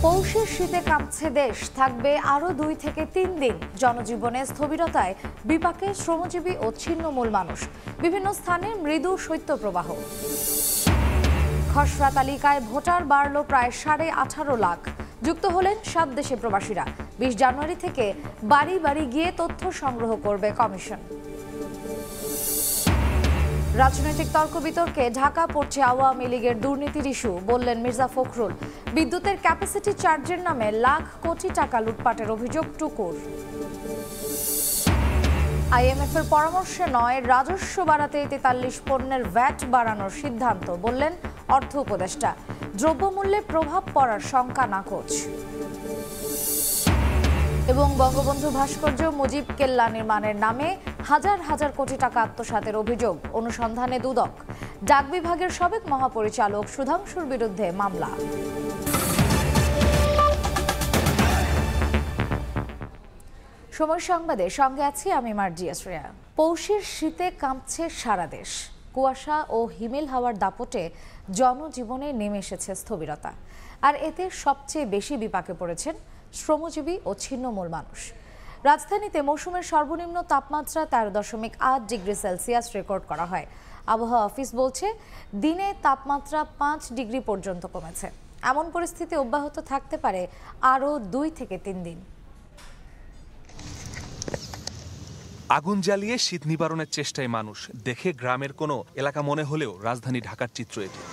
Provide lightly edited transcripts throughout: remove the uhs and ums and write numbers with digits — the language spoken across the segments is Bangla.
পৌষের শীতে কাঁপছে দেশ, থাকবে আরও 2 থেকে 3 দিন। জনজীবনে স্থবিরতায় বিপাকে শ্রমজীবী ও ছিন্নমূল মানুষ। বিভিন্ন স্থানে মৃদু শৈত্যপ্রবাহ। খসড়া তালিকায় ভোটার বাড়ল প্রায় 18.5 লাখ। যুক্ত হলেন 7 দেশে প্রবাসীরা। 20 জানুয়ারি থেকে বাড়ি বাড়ি গিয়ে তথ্য সংগ্রহ করবে কমিশন। রাজনৈতিক তর্ক বিতর্কে ঢাকা পড়ছে আওয়ামী লীগের দুর্নীতির ইস্যু, বললেন মির্জা ফখরুল। বিদ্যুতের ক্যাপাসিটি চার্জের নামে লাখ কোটি টাকা লুটপাটের অভিযোগ টুকুর। আইএমএফ এর পরামর্শে নয়, রাজস্ব বাড়াতে 43 পণ্যের ভ্যাট বাড়ানোর সিদ্ধান্ত, বললেন অর্থ উপদেষ্টা। দ্রব্যমূল্যে প্রভাব পড়ার শঙ্কা নাকচ। এবং বঙ্গবন্ধু ভাস্কর্য মুজিব কেল্লা নির্মাণের নামে হাজার হাজার কোটি টাকা আত্মসাতের অভিযোগ, অনুসন্ধানে দুদক। ডাক বিভাগের সাবেক মহাপরিচালক সুধাংশুর বিরুদ্ধে মামলা। সময় সংবাদে সঙ্গে আছি আমি মার্জিয়া শ্রেয়া। পৌষের শীতে কাঁপছে সারা দেশ। কুয়াশা ও হিমেল হাওয়ার দাপটে জনজীবনে নেমে এসেছে স্থবিরতা। আর এতে সবচেয়ে বেশি বিপাকে পড়েছেন শ্রমজীবী ও ছিন্নমূল মানুষ। রাজধানীতে মৌসুমের সর্বনিম্ন তাপমাত্রা 13.8 ডিগ্রি সেলসিয়াস রেকর্ড করা হয়। আবহাওয়া অফিস বলছে, দিনে তাপমাত্রা 5 ডিগ্রি পর্যন্ত কমেছে। এমন পরিস্থিতি অব্যাহত থাকতে পারে আরও 2 থেকে 3 দিন। আগুন জ্বালিয়ে শীত নিবারণের চেষ্টায় মানুষ। দেখে গ্রামের কোনো এলাকা মনে হলেও রাজধানী ঢাকার চিত্র এটি।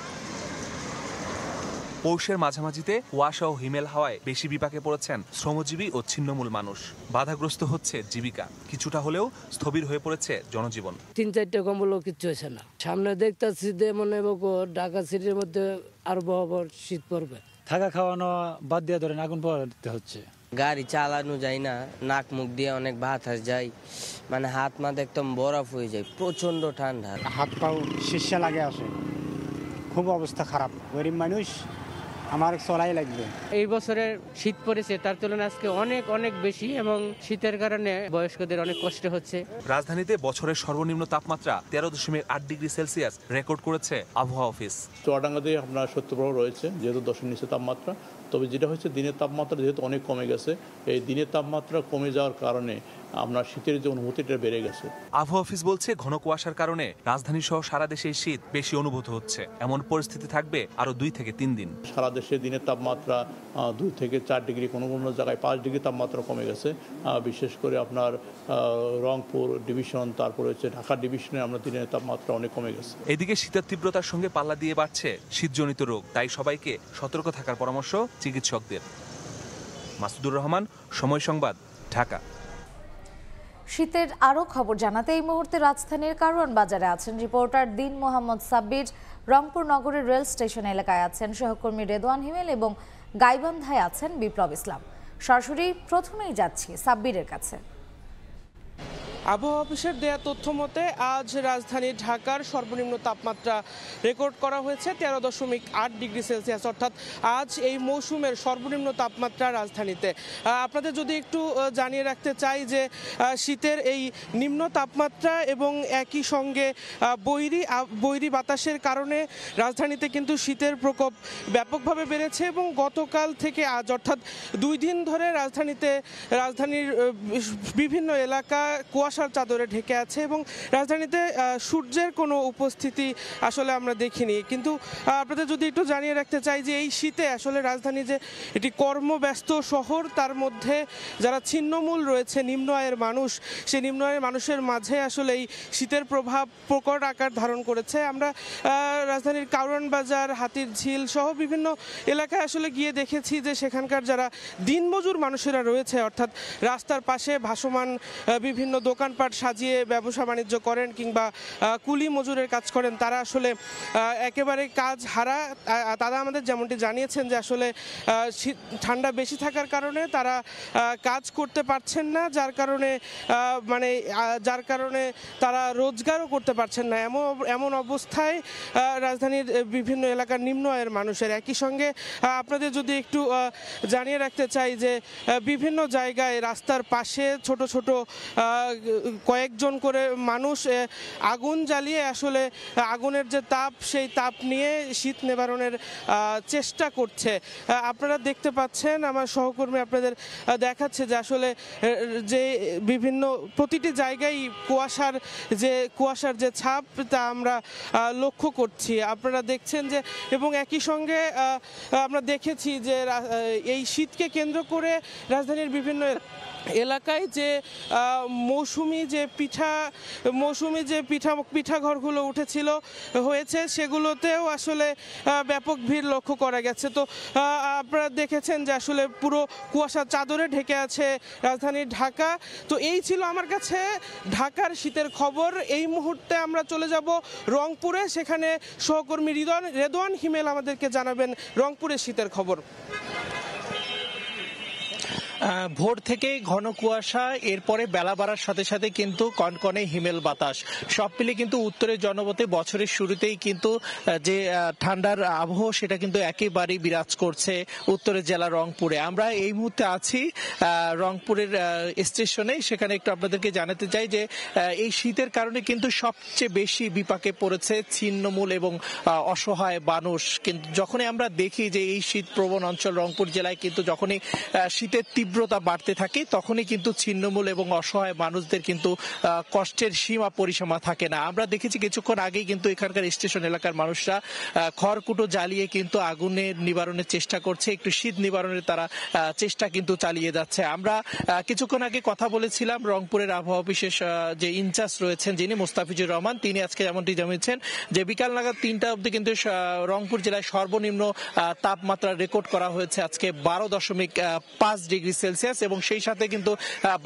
পৌষের মাঝামাঝিতে কুয়াশা ও হিমেল হাওয়ায় বেশি বিপাকে পড়েছেন শ্রমজীবী ও ছিন্নমূল মানুষ। বাধাগ্রস্ত হচ্ছে জীবিকা, কিছুটা হলেও স্থবির হয়ে পড়েছে জনজীবন। 3-4টা কম্বলও কিচ্ছু হয়েছে না। সামনে দেখতেছি যে মনে ঢাকা সিটির মধ্যে আরো বড় শীত পড়বে। থাকা খাওয়ানো বাদ দিয়ে ধরেন আগুন পোহাতে হচ্ছে। গাড়ি চালানো যায় না, নাক মুখ দিয়ে অনেক বাতাস যায়, মানে হাত মাথা একদম বরফ হয়ে যায়, প্রচন্ড ঠান্ডা। হাত পাও শীর্ষে লাগে আসে, খুব অবস্থা খারাপ। গরিব মানুষ, আমার চলাই লাগবে। এই বছরের শীত পড়েছে তার তুলনায় আজকে অনেক অনেক বেশি, এবং শীতের কারণে বয়স্কদের অনেক কষ্ট হচ্ছে। রাজধানীতে বছরের সর্বনিম্ন তাপমাত্রা 13.8 ডিগ্রি সেলসিয়াস রেকর্ড করেছে আবহাওয়া অফিস। চুয়াডাঙ্গাতে আপনার শৈত্যপ্রবাহ রয়েছে, যেহেতু 10-এর নিচে তাপমাত্রা। তবে যেটা হচ্ছে, দিনের তাপমাত্রা যেহেতু অনেক কমে গেছে, এই দিনের তাপমাত্রা কমে যাওয়ার কারণে আপনার শীতের যে অনুভূতিটা বেড়ে গেছে। আবহাওয়া অফিস বলছে, ঘন কুয়াশার কারণে রাজধানী সহ সারা দেশে শীত বেশি অনুভূত হচ্ছে। এমন পরিস্থিতি থাকবে আরো 2 থেকে 3 দিন। সারা দেশে দিনের তাপমাত্রা 2 থেকে 4 ডিগ্রি, কোনো কোনো জায়গায় 5 ডিগ্রি তাপমাত্রা কমে গেছে। বিশেষ করে আপনার রংপুর ডিভিশন, তারপরে হচ্ছে ঢাকা ডিভিশনে আমরা দিনের তাপমাত্রা অনেক কমে গেছে। এদিকে শীতের তীব্রতার সঙ্গে পাল্লা দিয়ে বাড়ছে শীতজনিত রোগ, তাই সবাইকে সতর্ক থাকার পরামর্শ চিকিৎসকদের। মাসুদুর রহমান, সময় সংবাদ, ঢাকা। শীতের আরও খবর জানাতে এই মুহূর্তে রাজধানীর কারওয়ান বাজারে আছেন রিপোর্টার দিন মোহাম্মদ সাব্বির। রংপুর নগরের রেল স্টেশন এলাকায় আছেন সহকর্মী রেদওয়ান হিমেল এবং গাইবান্ধায় আছেন বিপ্লব ইসলাম। সরাসরি প্রথমেই যাচ্ছি সাব্বিরের কাছে। আবহাওয়া অফিসের দেয়া তথ্য মতে আজ রাজধানী ঢাকার সর্বনিম্ন তাপমাত্রা রেকর্ড করা হয়েছে 13.8 ডিগ্রি সেলসিয়াস, অর্থাৎ আজ এই মৌসুমের সর্বনিম্ন তাপমাত্রা রাজধানীতে। আপনাদের যদি একটু জানিয়ে রাখতে চাই যে শীতের এই নিম্ন তাপমাত্রা এবং একই সঙ্গে বৈরী বাতাসের কারণে রাজধানীতে কিন্তু শীতের প্রকোপ ব্যাপকভাবে বেড়েছে, এবং গতকাল থেকে আজ অর্থাৎ 2 দিন ধরে রাজধানীর বিভিন্ন এলাকা কুয়াশার চাদরে ঢেকে আছে, এবং রাজধানীতে সূর্যের কোনো উপস্থিতি আসলে আমরা দেখিনি। কিন্তু আপনাদের যদি একটু জানিয়ে রাখতে চাই যে এই শীতে আসলে রাজধানী যে এটি কর্মব্যস্ত শহর, তার মধ্যে যারা ছিন্নমূল রয়েছে, নিম্ন আয়ের মানুষ, সেই নিম্ন আয়ের মানুষের মাঝে আসলে এই শীতের প্রভাব প্রকট আকার ধারণ করেছে। আমরা রাজধানীর কারওয়ান বাজার, হাতির ঝিল সহ বিভিন্ন এলাকায় আসলে গিয়ে দেখেছি যে সেখানকার যারা দিনমজুর মানুষেরা রয়েছে, অর্থাৎ রাস্তার পাশে ভাসমান বিভিন্ন দোকানপাট সাজিয়ে ব্যবসা বাণিজ্য করেন কিংবা কুলি মজুরের কাজ করেন, তারা আসলে একেবারে কাজ হারা। তারা আমাদের যেমনটি জানিয়েছেন যে আসলে ঠান্ডা বেশি থাকার কারণে তারা কাজ করতে পারছেন না, যার কারণে তারা রোজগারও করতে পারছেন না। এমন অবস্থায় রাজধানীর বিভিন্ন এলাকার নিম্ন আয়ের মানুষের। একই সঙ্গে আপনাদের যদি একটু জানিয়ে রাখতে চাই যে বিভিন্ন জায়গায় রাস্তার পাশে ছোট ছোট কয়েকজন করে মানুষ আগুন জ্বালিয়ে আসলে আগুনের যে তাপ সেই তাপ নিয়ে শীত নিবারণের চেষ্টা করছে। আপনারা দেখতে পাচ্ছেন, আমার সহকর্মী আপনাদের দেখাচ্ছে যে আসলে যে বিভিন্ন প্রতিটি জায়গায় কুয়াশার যে ছাপ তা আমরা লক্ষ্য করছি। আপনারা দেখছেন যে এবং একই সঙ্গে আমরা দেখেছি যে এই শীতকে কেন্দ্র করে রাজধানীর বিভিন্ন এলাকায় যে মৌসুমি যে পিঠাঘরগুলো হয়েছে সেগুলোতেও আসলে ব্যাপক ভিড় লক্ষ্য করা গেছে। তো আপনারা দেখেছেন যে আসলে পুরো কুয়াশার চাদরে ঢেকে আছে রাজধানী ঢাকা। তো এই ছিল আমার কাছে ঢাকার শীতের খবর। এই মুহূর্তে আমরা চলে যাব রংপুরে, সেখানে সহকর্মী রেদওয়ান হিমেল আমাদেরকে জানাবেন রংপুরের শীতের খবর। ভোর থেকে ঘন কুয়াশা, এরপরে বেলা বাড়ার সাথে সাথে কিন্তু কনকনে হিমেল বাতাস, সব মিলে কিন্তু উত্তরের জনপথে বছরের শুরুতেই কিন্তু যে ঠান্ডার আবহ সেটা কিন্তু একেবারেই বিরাজ করছে উত্তরের জেলা রংপুরে। আমরা এই মুহূর্তে আছি রংপুরের স্টেশনে। সেখানে একটু আপনাদেরকে জানাতে চাই যে এই শীতের কারণে কিন্তু সবচেয়ে বেশি বিপাকে পড়েছে ছিন্নমূল এবং অসহায় মানুষ। কিন্তু যখনই আমরা দেখি যে এই শীত প্রবণ অঞ্চল রংপুর জেলায় কিন্তু যখনই শীতের তীব্রতা বাড়তে থাকে তখনই কিন্তু ছিন্নমূল এবং অসহায় মানুষদের কিন্তু কষ্টের সীমা পরিসীমা থাকে না। আমরা দেখেছি কিছুক্ষণ আগেই কিন্তু এখানকার স্টেশন এলাকার মানুষরা খড়কুটো জ্বালিয়ে কিন্তু আগুনের নিবারণের চেষ্টা করছে, একটু শীত নিবারণের তারা চেষ্টা কিন্তু চালিয়ে যাচ্ছে। আমরা কিছুক্ষণ আগে কথা বলেছিলাম রংপুরের আবহাওয়া বিশেষ যে ইনচার্জ রয়েছেন যিনি মোস্তাফিজুর রহমান, তিনি আজকে যেমনটি জানিয়েছেন যে বিকাল নাগাদ 3টা অবধি কিন্তু রংপুর জেলায় সর্বনিম্ন তাপমাত্রা রেকর্ড করা হয়েছে আজকে 12.5 ডিগ্রি সেলসিয়াস এবং সেই সাথে কিন্তু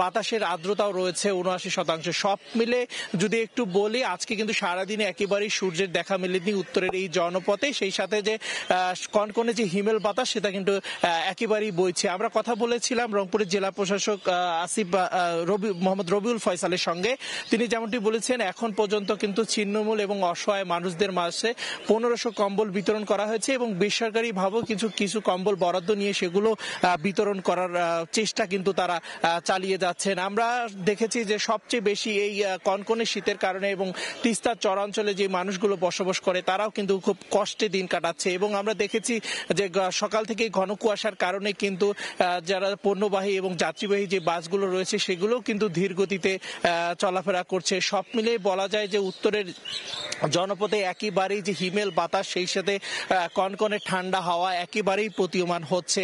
বাতাসের আর্দ্রতাও রয়েছে 79%। সব মিলে যদি একটু বলি আজকে কিন্তু সারাদিনে একেবারেই সূর্যের দেখা মেলেনি উত্তরের এই জনপথে। সেই সাথে যে কনকনে যে হিমেল বাতাস সেটা কিন্তু একেবারেই বইছে। আমরা কথা বলেছিলাম রংপুরের জেলা প্রশাসক আসিফ মোহাম্মদ রবিউল ফয়সালের সঙ্গে, তিনি যেমনটি বলেছেন এখন পর্যন্ত কিন্তু ছিন্নমূল এবং অসহায় মানুষদের মাঝে 1500 কম্বল বিতরণ করা হয়েছে এবং বেসরকারি ভাবেও কিছু কম্বল বরাদ্দ নিয়ে সেগুলো বিতরণ করার চেষ্টা কিন্তু তারা চালিয়ে যাচ্ছেন। আমরা দেখেছি যে সবচেয়ে বেশি এই কনকনে শীতের কারণে এবং তিস্তার চরাঞ্চলে যে মানুষগুলো বসবাস করে তারাও কিন্তু খুব কষ্টে দিন কাটাচ্ছে এবং আমরা দেখেছি যে সকাল থেকে ঘন কুয়াশার কারণে কিন্তু যারা পণ্যবাহী এবং যাত্রীবাহী যে বাসগুলো রয়েছে সেগুলো কিন্তু ধীর গতিতে চলাফেরা করছে। সব মিলে বলা যায় যে উত্তরের জনপদে একেবারেই যে হিমেল বাতাস সেই সাথে কনকনে ঠান্ডা হাওয়া একেবারেই প্রতীয়মান হচ্ছে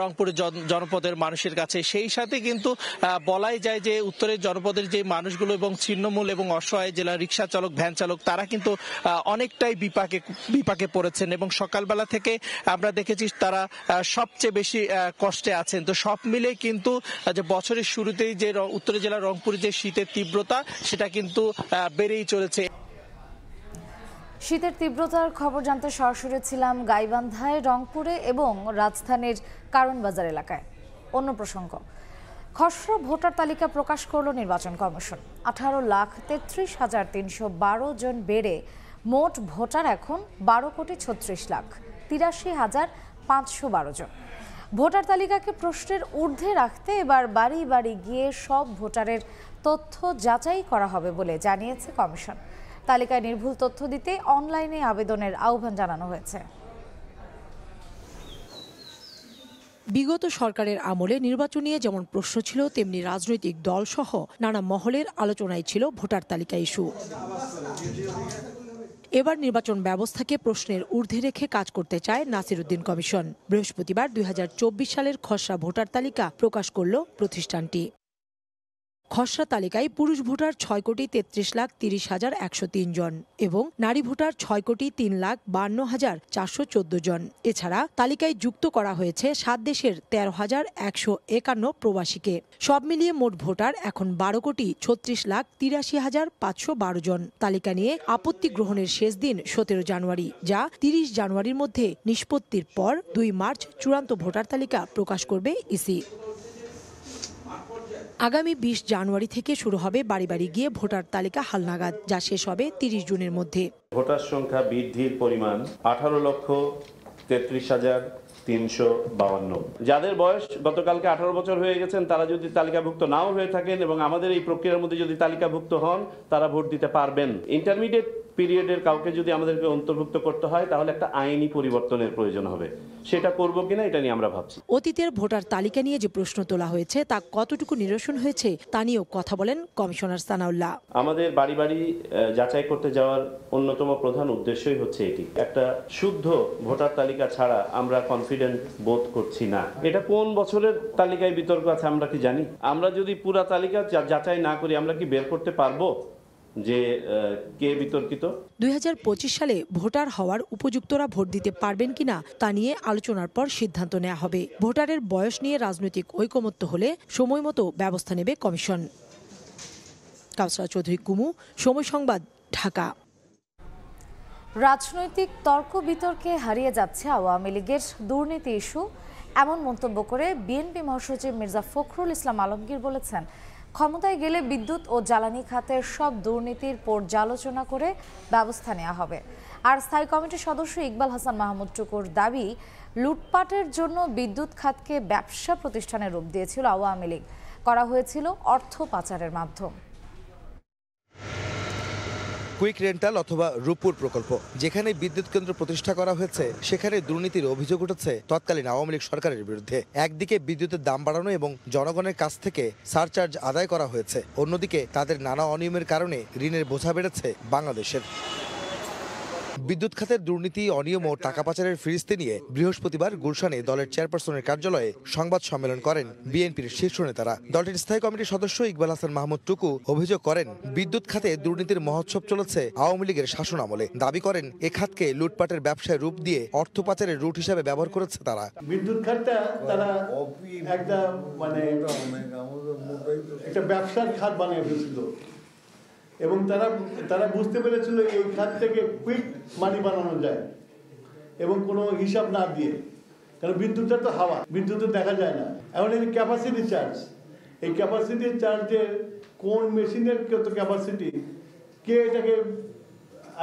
রংপুরের জনপদের মানুষের কাছে। সেই সাথে কিন্তু বলাই যায় যে উত্তরের জনপদের যে মানুষগুলো এবং ছিন্নমূল এবং অসহায় জেলা রিক্সা চালক ভ্যান চালক তারা কিন্তু অনেকটাই বিপাকে পড়েছেন এবং সকালবেলা থেকে আমরা দেখেছি তারা সবচেয়ে বেশি কষ্টে আছেন। তো সব মিলে কিন্তু যে বছরের শুরুতেই যে উত্তরের জেলা রংপুরের যে শীতের তীব্রতা সেটা কিন্তু বেড়েই চলেছে। শীতের তীব্রতার খবর জানতে সরাসরি ছিলাম গাইবান্ধায়, রংপুরে এবং রাজধানীর কারণ বাজার এলাকায়। অন্য প্রসঙ্গ, খসড়া ভোটার তালিকা প্রকাশ করল নির্বাচন কমিশন। 18,33,312 জন বেড়ে মোট ভোটার এখন 12,36,83,512 জন। ভোটার তালিকাকে প্রশ্নের ঊর্ধ্বে রাখতে এবার বাড়ি বাড়ি গিয়ে সব ভোটারের তথ্য যাচাই করা হবে বলে জানিয়েছে কমিশন। তালিকায় নির্ভুল তথ্য দিতে অনলাইনে আবেদনের আহ্বান জানানো হয়েছে। বিগত সরকারের আমলে নির্বাচন নিয়ে যেমন প্রশ্ন ছিল তেমনি রাজনৈতিক দল সহ নানা মহলের আলোচনায় ছিল ভোটার তালিকা ইস্যু। এবার নির্বাচন ব্যবস্থাকে প্রশ্নের ঊর্ধ্বে রেখে কাজ করতে চায় নাসিরউদ্দিন কমিশন। বৃহস্পতিবার 2024 সালের খসড়া ভোটার তালিকা প্রকাশ করল প্রতিষ্ঠানটি। খসড়া তালিকায় পুরুষ ভোটার 6,33,30,103 জন এবং নারী ভোটার 6,03,52,414 জন। এছাড়া তালিকায় যুক্ত করা হয়েছে 7 দেশের 13,151 প্রবাসীকে। সব মিলিয়ে মোট ভোটার এখন 12,36,83,512 জন। তালিকা নিয়ে আপত্তি গ্রহণের শেষ দিন 17 জানুয়ারি, যা 30 জানুয়ারির মধ্যে নিষ্পত্তির পর 2 মার্চ চূড়ান্ত ভোটার তালিকা প্রকাশ করবে ইসি। আগামী 20 জানুয়ারি থেকে শুরু হবে বাড়ি বাড়ি গিয়ে ভোটার তালিকা হালনাগাদ, যা শেষ হবে 30 জুনের মধ্যে। ভোটার সংখ্যা বৃদ্ধির পরিমাণ 18,33,312 352। যাদের বয়স গতকালকে 18 বছর হয়ে গেছেন তারা যদি তালিকাভুক্ত নাও হয়ে থাকেন এবং আমাদের এই প্রক্রিয়ার মধ্যে যদি তালিকাভুক্ত হন তারা ভোট দিতে পারবেন। ইন্টারমিডিয়েট পিরিয়ডের কাউকে যদি আমাদেরকে অন্তর্ভুক্ত করতে হয় তাহলে একটা আইনি পরিবর্তনের প্রয়োজন হবে, সেটা করব কিনা এটা নিয়ে আমরা ভাবছি। অতীতের ভোটার তালিকা নিয়ে যে প্রশ্ন তোলা হয়েছে তা কতটুকু নিরসন হয়েছে তা নিয়েও কথা বলেন কমিশনার সানাউল্লাহ। আমাদের বাড়ি বাড়ি যাচাই করতে যাওয়ার অন্যতম প্রধান উদ্দেশ্যই হচ্ছে এটি। একটা শুদ্ধ ভোটার তালিকা ছাড়া আমরা কনফিডেন্ট বোধ করছি না। এটা কোন বছরের তালিকায় বিতর্ক আছে আমরা কি জানি? আমরা যদি পুরা তালিকা যাচাই না করি আমরা কি বের করতে পারবো যে কে বিতর্কিত? 2025 সালে ভোটার হওয়ার উপযুক্তরা ভোট দিতে পারবেন কিনা তা নিয়ে আলোচনার পর সিদ্ধান্ত নেওয়া হবে। ভোটারের বয়স নিয়ে রাজনৈতিক ঐকমত্য হলে সময় মতো ব্যবস্থা নেবে কমিশন। কাউসারা চৌধুরী কুমু, সময় সংবাদ, ঢাকা। রাজনৈতিক তর্ক বিতর্কে হারিয়ে যাচ্ছে আওয়ামী লীগের দুর্নীতি ইস্যু, এমন মন্তব্য করে বিএনপি মহাসচিব মির্জা ফখরুল ইসলাম আলমগীর বলেছেন, ক্ষমতায় গেলে বিদ্যুৎ ও জ্বালানি খাতের সব দুর্নীতির পর্যালোচনা করে ব্যবস্থা নেওয়া হবে। আর স্থায়ী কমিটির সদস্য ইকবাল হাসান মাহমুদ টুকুর দাবি, লুটপাটের জন্য বিদ্যুৎ খাতকে ব্যবসা প্রতিষ্ঠানের রূপ দিয়েছিল আওয়ামী লীগ, করা হয়েছিল অর্থ পাচারের মাধ্যম। কুইক রেন্টাল অথবা রূপপুর প্রকল্প, যেখানে বিদ্যুৎ কেন্দ্র প্রতিষ্ঠা করা হয়েছে সেখানে দুর্নীতির অভিযোগ উঠেছে তৎকালীন আওয়ামী লীগ সরকারের বিরুদ্ধে। একদিকে বিদ্যুতের দাম বাড়ানো এবং জনগণের কাছ থেকে সারচার্জ আদায় করা হয়েছে, অন্যদিকে তাদের নানা অনিয়মের কারণে ঋণের বোঝা বেড়েছে বাংলাদেশের। বিদ্যুৎ খাতের দুর্নীতি, অনিয়ম ও টাকা পাচারের ফিরিস্তি নিয়ে বৃহস্পতিবার গুলশানে দলের চেয়ারপারসনের কার্যালয়ে সংবাদ সম্মেলন করেন বিএনপির শীর্ষ নেতারা। দলটির স্থায়ী কমিটির সদস্য ইকবাল হাসান মাহমুদ টুকু অভিযোগ করেন, বিদ্যুৎ খাতে দুর্নীতির মহোৎসব চলেছে আওয়ামী লীগের শাসন আমলে। দাবি করেন, এ খাতকে লুটপাটের ব্যবসায় রূপ দিয়ে অর্থ পাচারের রুট হিসেবে ব্যবহার করেছে তারা। বিদ্যুৎ খাতটা তারা একটা ব্যবসার খাত বানিয়ে ফেলছিল এবং তারা বুঝতে পেরেছিল এই খাত থেকে কুইক মানি বানানো যায় এবং কোনো হিসাব না দিয়ে, কারণ বিদ্যুৎটা তো হাওয়া, বিদ্যুৎ দেখা যায় না। এখন এই ক্যাপাসিটি চার্জ, এই ক্যাপাসিটি চার্জের কোন মেশিনের কত ক্যাপাসিটি, কে এটাকে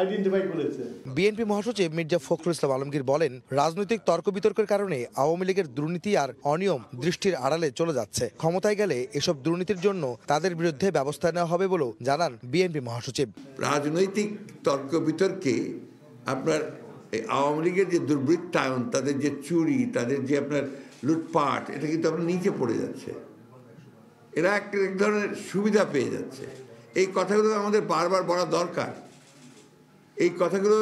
আইডেন্টিফাই করেছে? বিএনপি মহাসচিব মির্জা ফখরুল ইসলাম আলমগীর বলেন, রাজনৈতিক তর্ক বিতর্কের কারণে আওয়ামী লীগের দুর্নীতি আর অনিয়ম দৃষ্টির আড়ালে চলে যাচ্ছে। ক্ষমতায় গেলে এসব দুর্নীতির জন্য তাদের বিরুদ্ধে ব্যবস্থা নেওয়া হবে বলেও জানান বিএনপি মহাসচিব। রাজনৈতিক তর্ক বিতর্কে আপনার আওয়ামী লীগের যে দুর্বৃত্তায়ন, তাদের যে চুরি, তাদের যে আপনার লুটপাট, এটা কিন্তু আপনার নিচে পড়ে যাচ্ছে। এরা এক ধরনের সুবিধা পেয়ে যাচ্ছে। এই কথাগুলো আমাদের বারবার বলা দরকার। এই কথাগুলো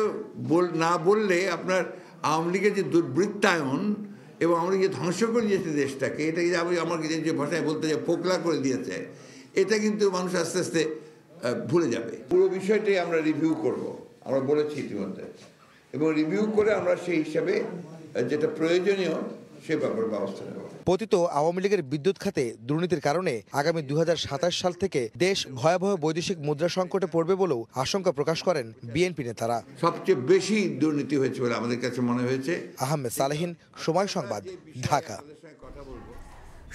না বললে আপনার আওয়ামী লীগের যে দুর্বৃত্তায়ন এবং আওয়ামী লীগ যে ধ্বংস করে দিয়েছে দেশটাকে, এটা আমাকে যে ভাষায় বলতে যে ফোকলা করে দিয়েছে, এটা কিন্তু মানুষ আস্তে আস্তে ভুলে যাবে। পুরো বিষয়টাই আমরা রিভিউ করব, আমরা বলেছি ইতিমধ্যে, এবং রিভিউ করে আমরা সেই হিসাবে যেটা প্রয়োজনীয় সে ব্যাপারে ব্যবস্থা নেব। পতিত আওয়ামী লীগের বিদ্যুৎ খাতে দুর্নীতির কারণে আগামী 2027 সাল থেকে দেশ ভয়াবহ বৈদেশিক মুদ্রা সংকটে পড়বে বলেও আশঙ্কা প্রকাশ করেন বিএনপি নেতারা। সবচেয়ে বেশি দুর্নীতি হয়েছে বলে আমাদের কাছে মনে হয়েছে। আহমেদ সালেহিন, সময় সংবাদ, ঢাকা।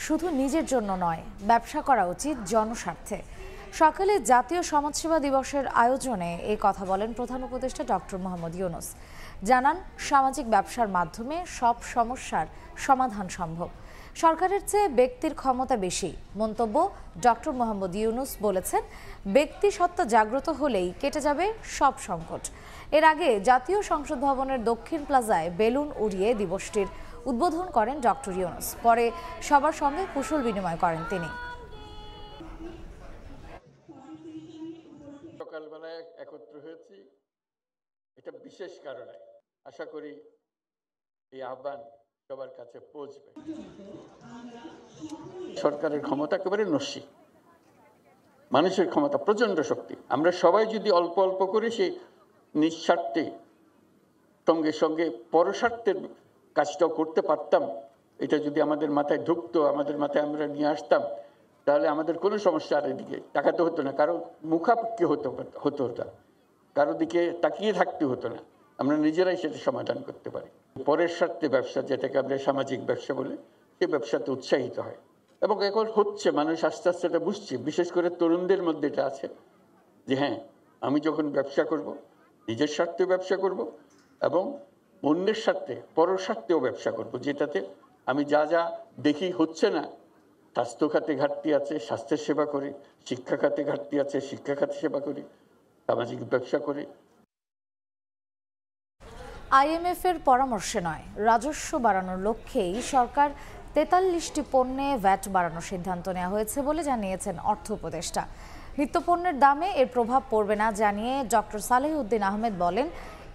শুধু নিজের জন্য নয়, ব্যবসা করা উচিত জনস্বার্থে। সকালে জাতীয় সমাজসেবা দিবসের আয়োজনে এই কথা বলেন প্রধান উপদেষ্টা ডক্টর মোহাম্মদ ইউনূস। জানান, সামাজিক ব্যবসার মাধ্যমে সব সমস্যার সমাধান সম্ভব। সরকারের চেয়ে ব্যক্তির ক্ষমতা বেশি। মন্তব্য, ডক্টর মোহাম্মদ ইউনূস বলেছেন, ব্যক্তি সত্তা জাগ্রত হলেই কেটে যাবে সব সংকট। এর আগে জাতীয় সংসদ ভবনের দক্ষিণ প্লাজায় বেলুন উড়িয়ে দিবসটির উদ্বোধন করেন ডক্টর ইউনূস। পরে সবার সঙ্গে কুশল বিনিময় করেন তিনি। সকালবেলায় একত্র হয়েছি এটা বিশেষ কারণে। আশা করি এই আহ্বান সবার কাছে পৌঁছবে। সরকারের ক্ষমতা একেবারে নস্যি, মানুষের ক্ষমতা প্রচন্ড শক্তি। আমরা সবাই যদি অল্প অল্প করে সেই নিঃস্বার্থে সঙ্গে সঙ্গে পরস্বার্থের কাজটাও করতে পারতাম, এটা যদি আমাদের মাথায় ঢুকতো, আমাদের মাথায় আমরা নিয়ে আসতাম, তাহলে আমাদের কোনো সমস্যা আর এদিকে তাকাতে হতো না, কারো মুখাপেক্ষি হতো না, কারো দিকে তাকিয়ে থাকতে হতো না। আমরা নিজেরাই সেটা সমাধান করতে পারি। পরের স্বার্থে ব্যবসা, যেটাকে আমরা সামাজিক ব্যবসা বলে, সেই ব্যবসাতে উৎসাহিত হয় এবং এখন হচ্ছে। মানুষ আস্তে আস্তে এটা বুঝছে, বিশেষ করে তরুণদের মধ্যে এটা আছে যে হ্যাঁ, আমি যখন ব্যবসা করব, নিজের স্বার্থে ব্যবসা করব এবং অন্যের স্বার্থে পরের স্বার্থেও ব্যবসা করব, যেটাতে আমি যা যা দেখি হচ্ছে না, স্বাস্থ্য খাতে ঘাটতি আছে, স্বাস্থ্যের সেবা করি, শিক্ষা খাতে ঘাটতি আছে, শিক্ষা খাতে সেবা করি, সামাজিক ব্যবসা করি। আইএমএফ এর পরামর্শে নয়, রাজস্ব বাড়ানোর লক্ষ্যেই সরকার 43টি পণ্যে ভ্যাট বাড়ানোর সিদ্ধান্ত নেওয়া হয়েছে বলে জানিয়েছেন অর্থ উপদেষ্টা। নিত্যপণ্যের দামে এর প্রভাব পড়বে না জানিয়ে ডক্টর সালেহউদ্দিন আহমেদ বলেন,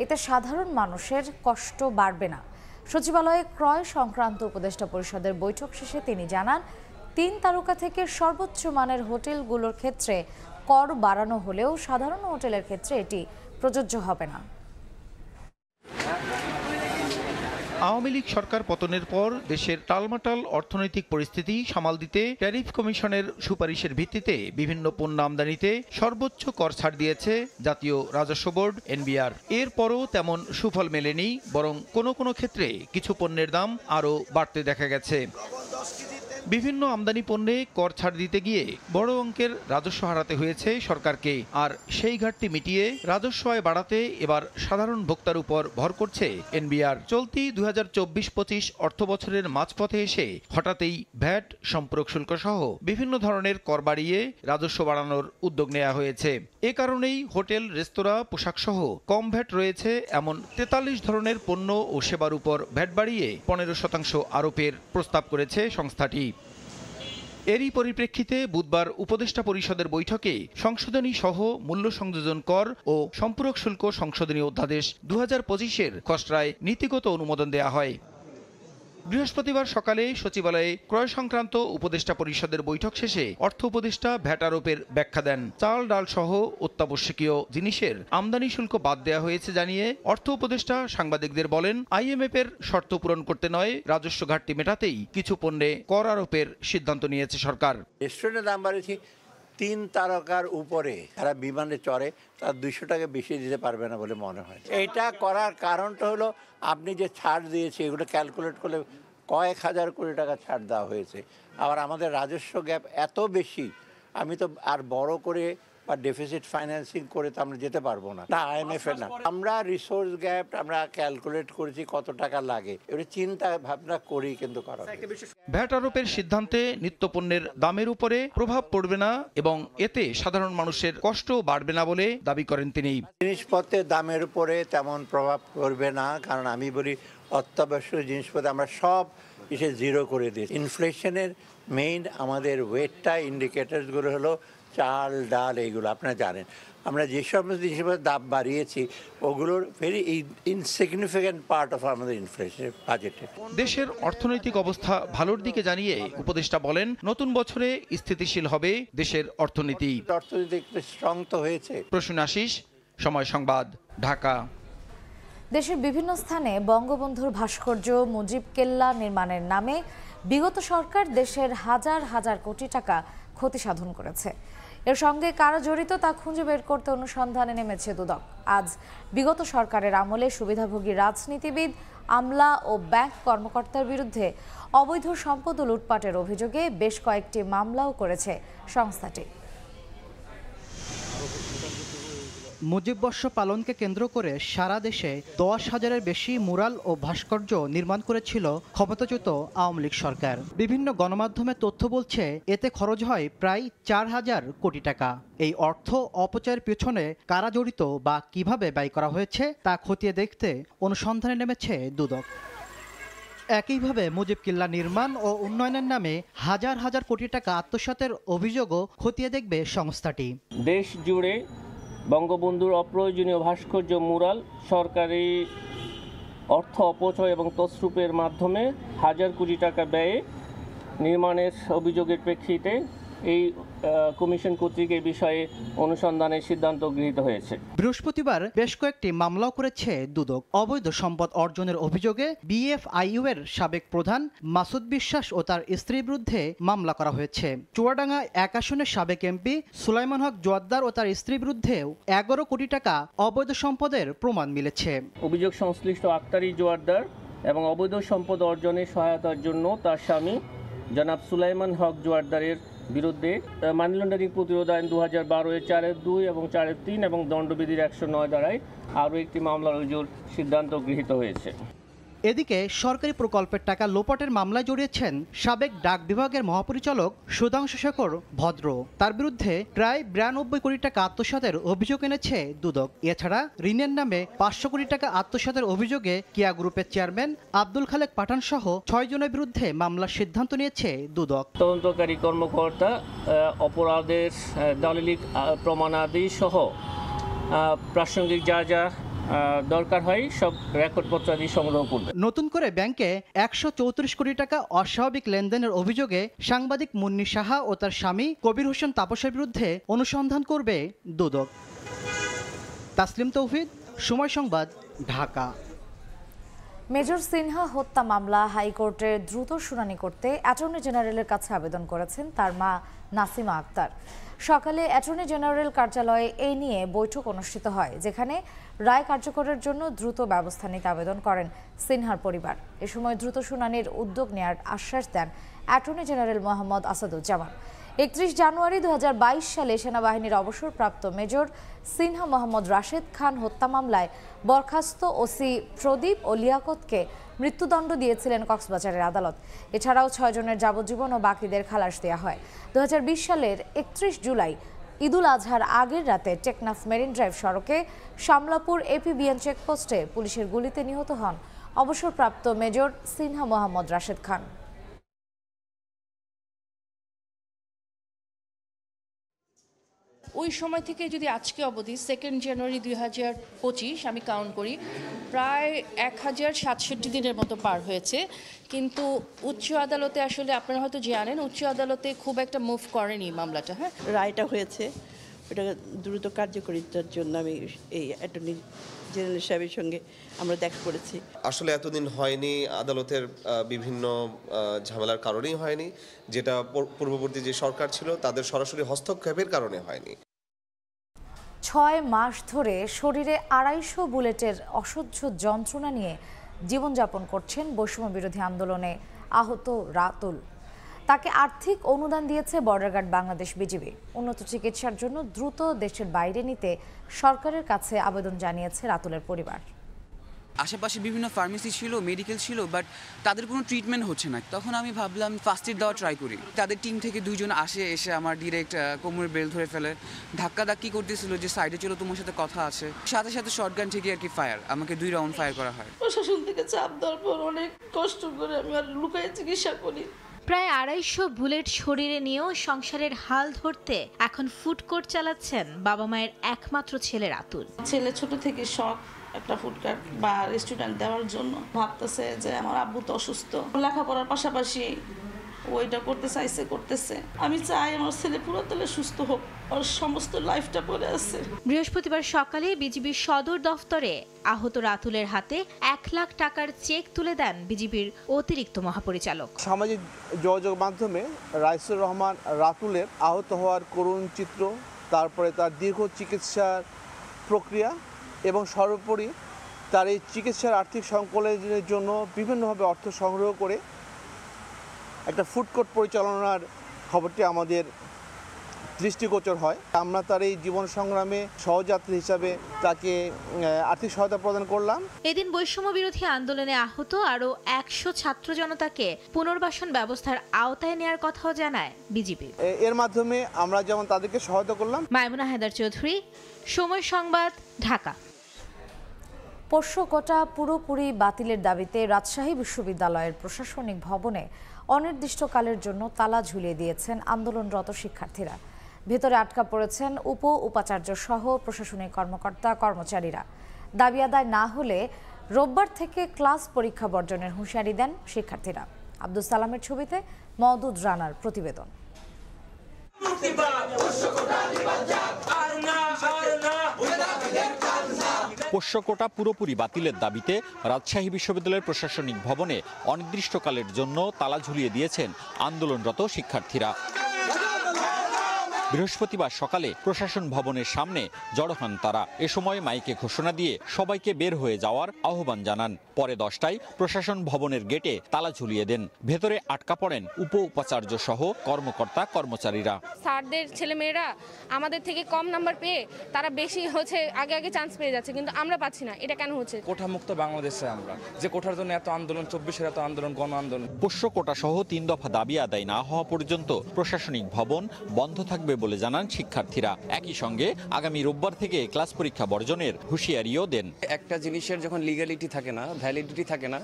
এতে সাধারণ মানুষের কষ্ট বাড়বে না। সচিবালয়ে ক্রয় সংক্রান্ত উপদেষ্টা পরিষদের বৈঠক শেষে তিনি জানান, 3 তারকা থেকে সর্বোচ্চ মানের হোটেলগুলোর ক্ষেত্রে কর বাড়ানো হলেও সাধারণ হোটেলের ক্ষেত্রে এটি প্রযোজ্য হবে না। আওয়ামী লীগ সরকার পতনের পর দেশের টালমাটাল অর্থনৈতিক পরিস্থিতি সামাল দিতে ট্যারিফ কমিশনের সুপারিশের ভিত্তিতে বিভিন্ন পণ্য আমদানিতে সর্বোচ্চ কর ছাড় দিয়েছে জাতীয় রাজস্ব বোর্ড এনবিআর। এরপরও তেমন সুফল মেলেনি, বরং কোনো কোনো ক্ষেত্রে কিছু পণ্যের দাম আরও বাড়তে দেখা গেছে। বিভিন্ন আমদানি পণ্যে কর ছাড় দিতে গিয়ে বড় অঙ্কের রাজস্ব হারাতে হয়েছে সরকারকে। আর সেই ঘাটতি মিটিয়ে রাজস্ব আয় বাড়াতে এবার সাধারণ ভোক্তার উপর ভর করছে এনবিআর। চলতি 2024-25 অর্থ বছরের মাঝপথে এসে হঠাৎই ভ্যাট, সম্পর্ক শুল্ক সহ বিভিন্ন ধরনের কর বাড়িয়ে রাজস্ব বাড়ানোর উদ্যোগ নেওয়া হয়েছে। এ কারণেই হোটেল, রেস্তোরাঁ, পোশাক সহ কম ভ্যাট রয়েছে এমন 43 ধরনের পণ্য ও সেবার উপর ভ্যাট বাড়িয়ে 15% আরোপের প্রস্তাব করেছে সংস্থাটি। এরই পরিপ্রেক্ষিতে বুধবার উপদেষ্টা পরিষদের বৈঠকে সংশোধনী সহ মূল্য সংযোজন কর ও সম্পূরক শুল্ক সংশোধনী অধ্যাদেশ 2025-এর খসড়ায় নীতিগত অনুমোদন দেয়া হয়। বৃহস্পতিবার সকালে সচিবালয়ে ক্রয় সংক্রান্ত উপদেষ্টা পরিষদের বৈঠক শেষে অর্থ উপদেষ্টা ভ্যাট আরোপের ব্যাখ্যা দেন। চাল, ডাল সহ অত্যাবশ্যকীয় জিনিসের আমদানি শুল্ক বাদ দেওয়া হয়েছে জানিয়ে অর্থ উপদেষ্টা সাংবাদিকদের বলেন, আইএমএফ এর শর্ত পূরণ করতে নয়, রাজস্ব ঘাটতি মেটাতেই কিছু পণ্যে কর আরোপের সিদ্ধান্ত নিয়েছে সরকার। রেস্টুরেন্টের দাম বাড়িয়েছি 3 তারকার উপরে যারা বিমানে চড়ে তার 200 টাকা বেশি দিতে পারবে না বলে মনে হয়। এটা করার কারণটা হলো আপনি যে ছাড় দিয়েছে এগুলো ক্যালকুলেট করলে কয়েক হাজার কোটি টাকা ছাড় দেওয়া হয়েছে। আবার আমাদের রাজস্ব গ্যাপ এত বেশি, আমি তো আর বড় করে বা ডেফিসিট ফাইন্যান্সিং করে তো আমরা যেতে পারবো না, আইএমএফ এর না। আমরা রিসোর্স গ্যাপ আমরা ক্যালকুলেট করেছি কত টাকা লাগে, এটা চিন্তা ভাবনা করি কিন্তু করা। ভ্যাট আরোপের সিদ্ধান্তে নিত্যপণ্যের দামের উপরে প্রভাব পড়বে না এবং এতে সাধারণ মানুষের কষ্ট বাড়বে না বলে দাবি করেন তিনি। জিনিসপত্রের দামের উপরে তেমন প্রভাব পড়বে না, কারণ আমি বলি অত্যাবশ্যক জিনিসপত্র আমরা সব এসে জিরো করে দিই। ইনফ্লেশনের মেইন আমাদের ওয়েটটা ইন্ডিকেটার্সগুলো হলো চাল, ডাল, এইগুলো আপনারা জানেন। আমরা যে সমস্ত জিনিসপত্রের দাম বাড়িয়েছি ওগুলোর ভেরি ইনসিগনিফিক্যান্ট পার্ট অফ আমাদের ইনফ্লেশন বাজেটে। দেশের অর্থনৈতিক অবস্থা ভালোর দিকে জানিয়ে উপদেষ্টা বলেন, নতুন বছরে স্থিতিশীল হবে দেশের অর্থনীতি। অর্থনীতি একটু স্ট্রং তো হয়েছে। প্রসূন আশিস, সময় সংবাদ, ঢাকা। দেশের বিভিন্ন স্থানে বঙ্গবন্ধুর ভাস্কর্য, মুজিব কেল্লা নির্মাণের নামে বিগত সরকার দেশের হাজার হাজার কোটি টাকা ক্ষতি সাধন করেছে। এর সঙ্গে কারা জড়িত তা খুঁজে বের করতে অনুসন্ধানে নেমেছে দুদক। আজ বিগত সরকারের আমলে সুবিধাভোগী রাজনীতিবিদ, আমলা ও ব্যাংক কর্মকর্তার বিরুদ্ধে অবৈধ সম্পদ ও লুটপাটের অভিযোগে বেশ কয়েকটি মামলাও করেছে সংস্থাটি। মুজিববর্ষ পালনকে কেন্দ্র করে সারা দেশে 10,000-এর বেশি মুরাল ও ভাস্কর্য নির্মাণ করেছিল ক্ষমতাচ্যুত আওয়ামী লীগ সরকার। বিভিন্ন গণমাধ্যমে তথ্য বলছে এতে খরচ হয় প্রায় 4,000 কোটি টাকা। এই অর্থ অপচয়ের পেছনে কারা জড়িত বা কিভাবে ব্যয় করা হয়েছে তা খতিয়ে দেখতে অনুসন্ধানে নেমেছে দুদক। একইভাবে মুজিব কিল্লা নির্মাণ ও উন্নয়নের নামে হাজার হাজার কোটি টাকা আত্মসাতের অভিযোগও খতিয়ে দেখবে সংস্থাটি। দেশ জুড়ে বঙ্গবন্ধুর অপ্রয়োজনীয় ভাস্কর্য, মুরাল সরকারি অর্থ অপচয় এবং তছরূপের মাধ্যমে হাজার কোটি টাকা ব্যয়ে নির্মাণের অভিযোগের প্রেক্ষিতে এই কমিশন কর্তৃক এই বিষয়ে অনুসন্ধানের সিদ্ধান্ত গৃহীত হয়েছে। বৃহস্পতিবার বেশ কয়েকটি মামলাও করেছে দুদক। অবৈধ সম্পদ অর্জনের অভিযোগে বিএফআইইউ এর সাবেক প্রধান মাসুদ বিশ্বাস ও তার স্ত্রীর বিরুদ্ধে মামলা করা হয়েছে। চুয়াডাঙ্গা 1 আসনের সাবেক এমপি সুলাইমান হক জোয়াদ্দার ও তার স্ত্রীর বিরুদ্ধেও 11 কোটি টাকা অবৈধ সম্পদের প্রমাণ মিলেছে। অভিযোগ সংশ্লিষ্ট আক্তারি জোয়াদ্দার এবং অবৈধ সম্পদ অর্জনে সহায়তার জন্য তার স্বামী জনাব সুলাইমান হক জোয়াদ্দারের বিরুদ্ধে মানি লন্ডারিং প্রতিরোধ আইন 2012-এর 4-2 এবং 4-3 এবং দণ্ডবিধির 109 ধারায় আরও একটি মামলা রুজুর সিদ্ধান্ত গৃহীত হয়েছে। এদিকে সরকারি প্রকল্পের টাকা লোপাটের মামলায় জড়িয়েছেন সাবেক ডাক বিভাগের মহাপরিচালক সুধাংশুশেখর ভদ্র। তার বিরুদ্ধে প্রায় 92 কোটি টাকা আত্মসাতের অভিযোগ এনেছে দুদক। এছাড়া ঋণের নামে 500 কোটি টাকা আত্মসাতের অভিযোগে কিয়া গ্রুপের চেয়ারম্যান আব্দুল খালেক পাঠান সহ 6 জনের বিরুদ্ধে মামলার সিদ্ধান্ত নিয়েছে দুদক। তদন্তকারী কর্মকর্তা অপরাধের দলিলিক প্রমাণাদি সহ প্রাসঙ্গিক যা যা দরকার হয় সব রেকর্ডপত্রাদি সংগ্রহ করবে। নতুন করে ব্যাংকে 134 কোটি টাকা অস্বাভাবিক লেনদেনের অভিযোগে সাংবাদিক মুন্নি সাহা ও তার স্বামী কবির হোসেন তাপসের বিরুদ্ধে অনুসন্ধান করবে দুদক। তাসলিম তৌহিদ, সময় সংবাদ, ঢাকা। মেজর সিনহা হত্যা মামলা হাইকোর্টে দ্রুত শুনানি করতে অ্যাটর্নি জেনারেলের কাছে আবেদন করেছেন তার মা নাসিমা আক্তার। সকালে অ্যাটর্নি জেনারেল কার্যালয়ে এই নিয়ে বৈঠক অনুষ্ঠিত হয়, যেখানে রায় কার্যকরের জন্য দ্রুত ব্যবস্থা নিতে আবেদন করেন সিনহার পরিবার। এ সময় দ্রুত শুনানির উদ্যোগ নেওয়ার আশ্বাস দেন অ্যাটর্নি জেনারেল মোহাম্মদ আসাদুজ্জামান। 31 জানুয়ারি 2022 সালে সেনাবাহিনীর অবসরপ্রাপ্ত মেজর সিনহা মোহাম্মদ রাশেদ খান হত্যা মামলায় বরখাস্ত ওসি প্রদীপ ও লিয়াকতকে মৃত্যুদণ্ড দিয়েছিলেন কক্সবাজারের আদালত। এছাড়াও 6 জনের যাবজ্জীবন ও বাকিদের খালাস দেওয়া হয়। 2020 সালের 31 জুলাই ঈদুল আজহার আগের রাতে টেকনাফ মেরিন ড্রাইভ সড়কে শামলাপুর এপিবিএন চেকপোস্টে পুলিশের গুলিতে নিহত হন অবসরপ্রাপ্ত মেজর সিনহা মোহাম্মদ রাশেদ খান। ওই সময় থেকে যদি আজকে অবধি 2 জানুয়ারি 2025 আমি কাউন্ট করি, প্রায় 1067 দিনের মতো পার হয়েছে। কিন্তু উচ্চ আদালতে আসলে আপনারা হয়তো জানেন, উচ্চ আদালতে খুব একটা মুভ করেনি মামলাটা। হ্যাঁ, রায়টা হয়েছে, ওটা দ্রুত কার্যকরিতার জন্য আমি এই অ্যাটর্নি জেনারেল সাহেবের সঙ্গে আমরা দেখা করেছি। আসলে এতদিন হয়নি, আদালতের বিভিন্ন ঝামেলার কারণেই হয়নি, যেটা পূর্ববর্তী যে সরকার ছিল তাদের সরাসরি হস্তক্ষেপের কারণে হয়নি। 6 মাস ধরে শরীরে 250 বুলেটের অসহ্য যন্ত্রণা নিয়ে জীবনযাপন করছেন বৈষম্য বিরোধী আন্দোলনে আহত রাতুল। তাকে আর্থিক অনুদান দিয়েছে বর্ডার গার্ড বাংলাদেশ বিজিবি। উন্নত চিকিৎসার জন্য দ্রুত দেশের বাইরে নিতে সরকারের কাছে আবেদন জানিয়েছে রাতুলের পরিবার। আশেপাশে বিভিন্ন ফার্মেসি ছিল, মেডিকেল ছিল, বাট তাদের কোনো ট্রিটমেন্ট হচ্ছে না। তখন আমি ভাবলাম ফার্স্ট এড দেওয়া ট্রাই করি। তাদের টিম থেকে 2 জন এসে আমার ডিরেক্ট কোমরের বেল্ট ধরে ফেলে, ধাক্কি করতেছিল যে সাইডে চলো, তোমার সাথে কথা আছে। সাথে সাথে শটগান থেকে আর কি ফায়ার, আমাকে 2 রাউন্ড ফায়ার করা হয়। প্রশাসন থেকে চাপ দেওয়ার পর অনেক কষ্ট করে আমি আর লুকায় চিকিৎসা করি। প্রায় 250 বুলেট শরীরে নিয়েও সংসারের হাল ধরতে এখন ফুড কোর্ট চালাচ্ছেন বাবা মায়ের একমাত্র ছেলে রাতুল। ছেলে ছোট থেকে শখ একটা ফুডকার্ট বা রেস্টুরেন্ট দেওয়ার জন্য ভাবতেছে যে আমার আব্বু তো অসুস্থ, লেখাপড়ার পাশাপাশি ওইটা করতেছে। আমি চাই আমার ছেলে পুরোতলে সুস্থ হোক, আর সমস্ত লাইফটা পড়ে আছে। বৃহস্পতিবার সকালে বিজিবির সদর দফতরে আহত রাতুলের হাতে 1 লাখ টাকার চেক তুলে দেন বিজিবির অতিরিক্ত মহাপরিচালক। সামাজিক যোগাযোগ মাধ্যমে রাইসুর রহমান রাতুলের আহত হওয়ার করুণ চিত্র, তারপরে তার দীর্ঘ চিকিৎসার প্রক্রিয়া এবং সর্বোপরি তার এই চিকিৎসার আর্থিক সংকলনের জন্য বিভিন্নভাবে অর্থ সংগ্রহ করে একটা ফুড কোর্ট পরিচালনার খবরটি আমাদের দৃষ্টিগোচর হয়। আমরা তার এই জীবন সংগ্রামে সহযাত্রী হিসাবে তাকে আর্থিক সহায়তা প্রদান করলাম। এদিন বৈষম্য বিরোধী আন্দোলনে আহত আরও 100 ছাত্র জনতাকে পুনর্বাসন ব্যবস্থার আওতায় নেওয়ার কথাও জানায় বিজিবি। এর মাধ্যমে আমরা যেমন তাদেরকে সহায়তা করলাম। মাইমুনা হায়দার চৌধুরী, সময় সংবাদ, ঢাকা। পোষ্য কোটা পুরোপুরি বাতিলের দাবিতে রাজশাহী বিশ্ববিদ্যালয়ের প্রশাসনিক ভবনে অনির্দিষ্টকালের জন্য তালা ঝুলিয়ে দিয়েছেন আন্দোলনরত শিক্ষার্থীরা। ভেতরে আটকা পড়েছেন উপাচার্য সহ প্রশাসনিক কর্মকর্তা কর্মচারীরা। দাবি আদায় না হলে রোববার থেকে ক্লাস পরীক্ষা বর্জনের হুঁশিয়ারি দেন শিক্ষার্থীরা। আব্দুল সালামের ছবিতে মওদুদ রানার প্রতিবেদন। পোষ্য কোটা পুরোপুরি বাতিলের দাবিতে রাজশাহী বিশ্ববিদ্যালয়ের প্রশাসনিক ভবনে অনির্দিষ্টকালের জন্য তালা ঝুলিয়ে দিয়েছেন আন্দোলনরত শিক্ষার্থীরা। বৃহস্পতিবার সকালে প্রশাসন ভবনের সামনে জড়ো হন তারা। এ সময় মাইকে ঘোষণা দিয়ে সবাইকে বের হয়ে যাওয়ার আহ্বান জানান। পরে 10টায় প্রশাসন ভবনের গেটে তালা ঝুলিয়ে দেন। ভেতরে আটকা পড়েন উপাচার্য সহ কর্মকর্তা কর্মচারীরা। স্যারদের ছেলেমেয়েরা আমাদের থেকে কম নাম্বার পেয়ে তারা বেশি আগে চান্স পেয়ে যাচ্ছে, কিন্তু আমরা পাচ্ছি না। এটা কেন হচ্ছে? কোঠামুক্ত বাংলাদেশে আমরা যে কোঠার জন্য এত আন্দোলন, 24-এর এত আন্দোলন, গণ আন্দোলন। পোষ্য কোটা সহ 3 দফা দাবি আদায় না হওয়া পর্যন্ত প্রশাসনিক ভবন বন্ধ থাকবে বলে জানান শিক্ষার্থীরা। একই সঙ্গে আগামী রোববার থেকে ক্লাস পরীক্ষা বর্জনের হুঁশিয়ারিও দেন। একটা জিনিসের যখন লিগ্যালিটি থাকে না, ভ্যালিডিটি থাকে না,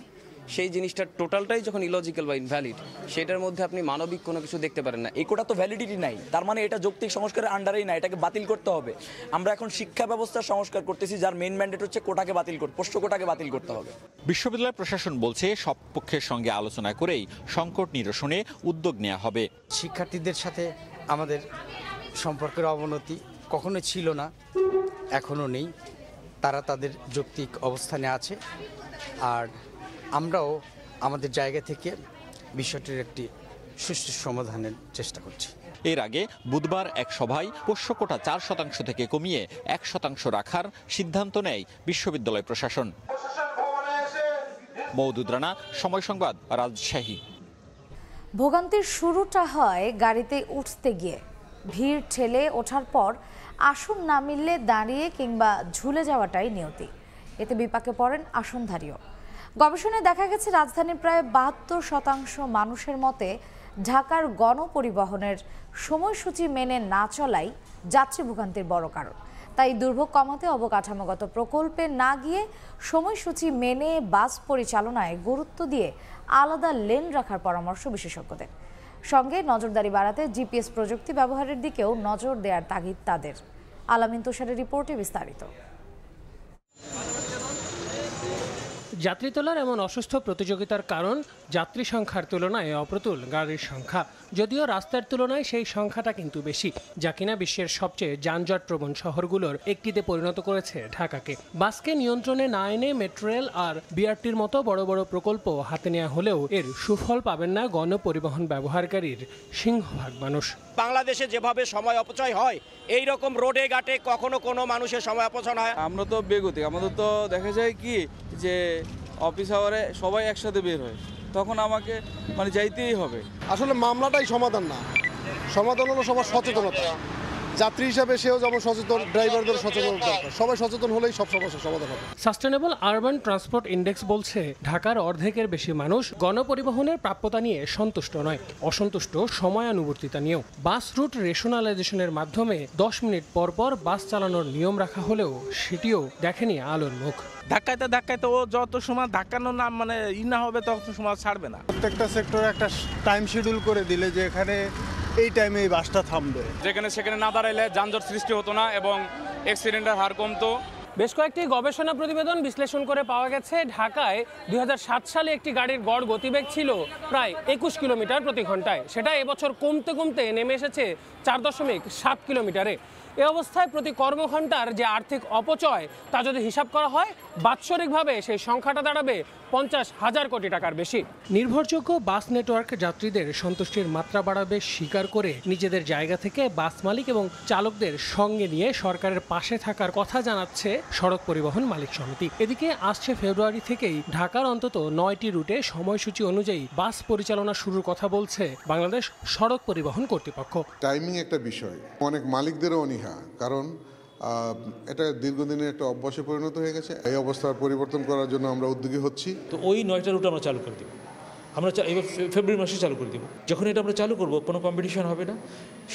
সেই জিনিসটার টোটালটাই যখন ইলজিক্যাল বা ইনভ্যালিড, সেটার মধ্যে আপনি মানবিক কোনো কিছু দেখতে পারেন না। এই কোটা তো ভ্যালিডিটি নাই, তার মানে এটা যৌক্তিক সংস্কারের আন্ডারেই না, এটাকে বাতিল করতে হবে। আমরা এখন শিক্ষা ব্যবস্থার সংস্কার করতেছি, যার মেইন ম্যান্ডেট হচ্ছে কোটাকে বাতিল করতে, পোষ্য কোটাকে বাতিল করতে হবে। বিশ্ববিদ্যালয় প্রশাসন বলছে সব পক্ষের সঙ্গে আলোচনা করেই সংকট নিরসনে উদ্যোগ নেওয়া হবে। শিক্ষার্থীদের সাথে আমাদের সম্পর্কের অবনতি কখনো ছিল না, এখনও নেই। তারা তাদের যৌক্তিক অবস্থানে আছে, আর আমরাও আমাদের জায়গা থেকে বিষয়টির একটি সুষ্ঠু সমাধানের চেষ্টা করছি। এর আগে বুধবার এক সভায় পোষ্য কোটা 4% থেকে কমিয়ে 1% রাখার সিদ্ধান্ত নেয় বিশ্ববিদ্যালয় প্রশাসন। মওদুদ রানা, সময় সংবাদ, রাজশাহী। ভোগান্তির শুরুটা হয় গাড়িতে উঠতে গিয়ে। ভিড় ঠেলে ওঠার পর আসন না মিললে দাঁড়িয়ে কিংবা ঝুলে যাওয়াটাই নিয়তি। এতে বিপাকে পড়েন আসনধারীও। গবেষণায় দেখা গেছে রাজধানীর প্রায় 72% মানুষের মতে ঢাকার গণপরিবহনের সময়সূচি মেনে না চলাই যাত্রী ভোগান্তির বড় কারণ। তাই দুর্ভোগ কমাতে অবকাঠামোগত প্রকল্পে না গিয়ে সময়সূচি মেনে বাস পরিচালনায় গুরুত্ব দিয়ে আলাদা লেন রাখার পরামর্শ বিশেষজ্ঞদের। সঙ্গে নজরদারি বাড়াতে জিপিএস প্রযুক্তি ব্যবহারের দিকেও নজর দেওয়ার তাগিদ তাদের। আলামিন তুষারের রিপোর্টে বিস্তারিত। যাত্রী তোলার এমন অসুস্থ প্রতিযোগিতার কারণ যাত্রী সংখ্যার তুলনায় অপ্রতুল গাড়ির সংখ্যা। যদিও রাস্তার তুলনায় সেই সংখ্যাটা কিন্তু বেশি, যা কিনা বিশ্বের সবচেয়ে যানজট প্রবণ শহরগুলোর একটিতে পরিণত করেছে ঢাকাকে। বাসকে নিয়ন্ত্রণে না এনে মেট্রো রেল আর বিআরটির মতো বড় বড় প্রকল্প হাতে নেওয়া হলেও এর সুফল পাবেন না গণপরিবহন ব্যবহারকারীর সিংহভাগ মানুষ। বাংলাদেশে যেভাবে সময় অপচয় হয়, এই রকম রোডে ঘাটে কখনো কোনো মানুষের সময় অপচয় হয়। আমরা তো বেগতিক, আমাদের তো দেখা যায় কি যে অফিস আওয়ারে সবাই একসাথে বের হয়, তখন আমাকে যাইতেই হবে। আসলে মামলাটাই সমাধান না, সমাধান হলো সবার সচেতনতা। যাত্রী হিসাবে সেও যেমন সচেতন, ড্রাইভারদের সচেতন দরকার। সবাই সচেতন হলেই সব সমস্যার সমাধান হবে। সাস্টেনেবল আরবান ট্রান্সপোর্ট ইন্ডেক্স বলছে ঢাকার অর্ধেকের বেশি মানুষ গণপরিবহনের প্রাপ্যতা নিয়ে সন্তুষ্ট নয়, অসন্তুষ্ট সময়ানুবর্তিতা নিয়েও। বাস রুট রেশনালাইজেশনের মাধ্যমে 10 মিনিট পর পর বাস চালানোর নিয়ম রাখা হলেও সেটিও দেখেনি আলোর মুখ। ধাক্কাইতে ও যত সময় ধাক্কানো না না হবে তত সময় ছাড়বে না। প্রত্যেকটা সেক্টরে একটা টাইম শিডিউল করে দিলে যে এখানে এই টাইমে এই বাসটা থামবে, যেখানে সেখানে না দাঁড়াইলে যানজট সৃষ্টি হতো না এবং অ্যাক্সিডেন্টের হার কমতো। বেশ কয়েকটি গবেষণা প্রতিবেদন বিশ্লেষণ করে পাওয়া গেছে ঢাকায় 2007 সালে একটি গাড়ির গড় গতিবেগ ছিল প্রায় 21 কিলোমিটার প্রতি ঘন্টায়। সেটা এবছর কমতে কমতে নেমে এসেছে 4.7 কিলোমিটারে। এ অবস্থায় প্রতি কর্মঘণ্টার যে আর্থিক অপচয় তা যদি হিসাব করা হয়, বাৎসরিকভাবে সেই সংখ্যাটা দাঁড়াবে 50,000 কোটি টাকার বেশি। নির্ভরযোগ্য বাস নেটওয়ার্ক যাত্রীদের সন্তুষ্টির মাত্রা বাড়াবে স্বীকার করে নিজেদের জায়গা থেকে বাস মালিক এবং চালকদের সঙ্গে নিয়ে সরকারের পাশে থাকার কথা জানাচ্ছে সড়ক পরিবহন মালিক সমিতি। এদিকে আসছে ফেব্রুয়ারি থেকেই ঢাকার অন্তত 9টি রুটে সময়সূচি অনুযায়ী বাস পরিচালনা শুরুর কথা বলছে বাংলাদেশ সড়ক পরিবহন কর্তৃপক্ষ। টাইমিং একটা বিষয়, অনেক মালিকদেরও অনীহা, কারণ এটা দীর্ঘদিনের একটা অভ্যাসে পরিণত হয়ে গেছে। এই অবস্থার পরিবর্তন করার জন্য আমরা উদ্যোগী হচ্ছি। তো ওই 9টা রুট আমরা চালু করে দেব, আমরা এবার ফেব্রুয়ারি মাসে চালু করে দেব। যখন এটা আমরা চালু করব, কোনো কম্পিটিশন হবে না,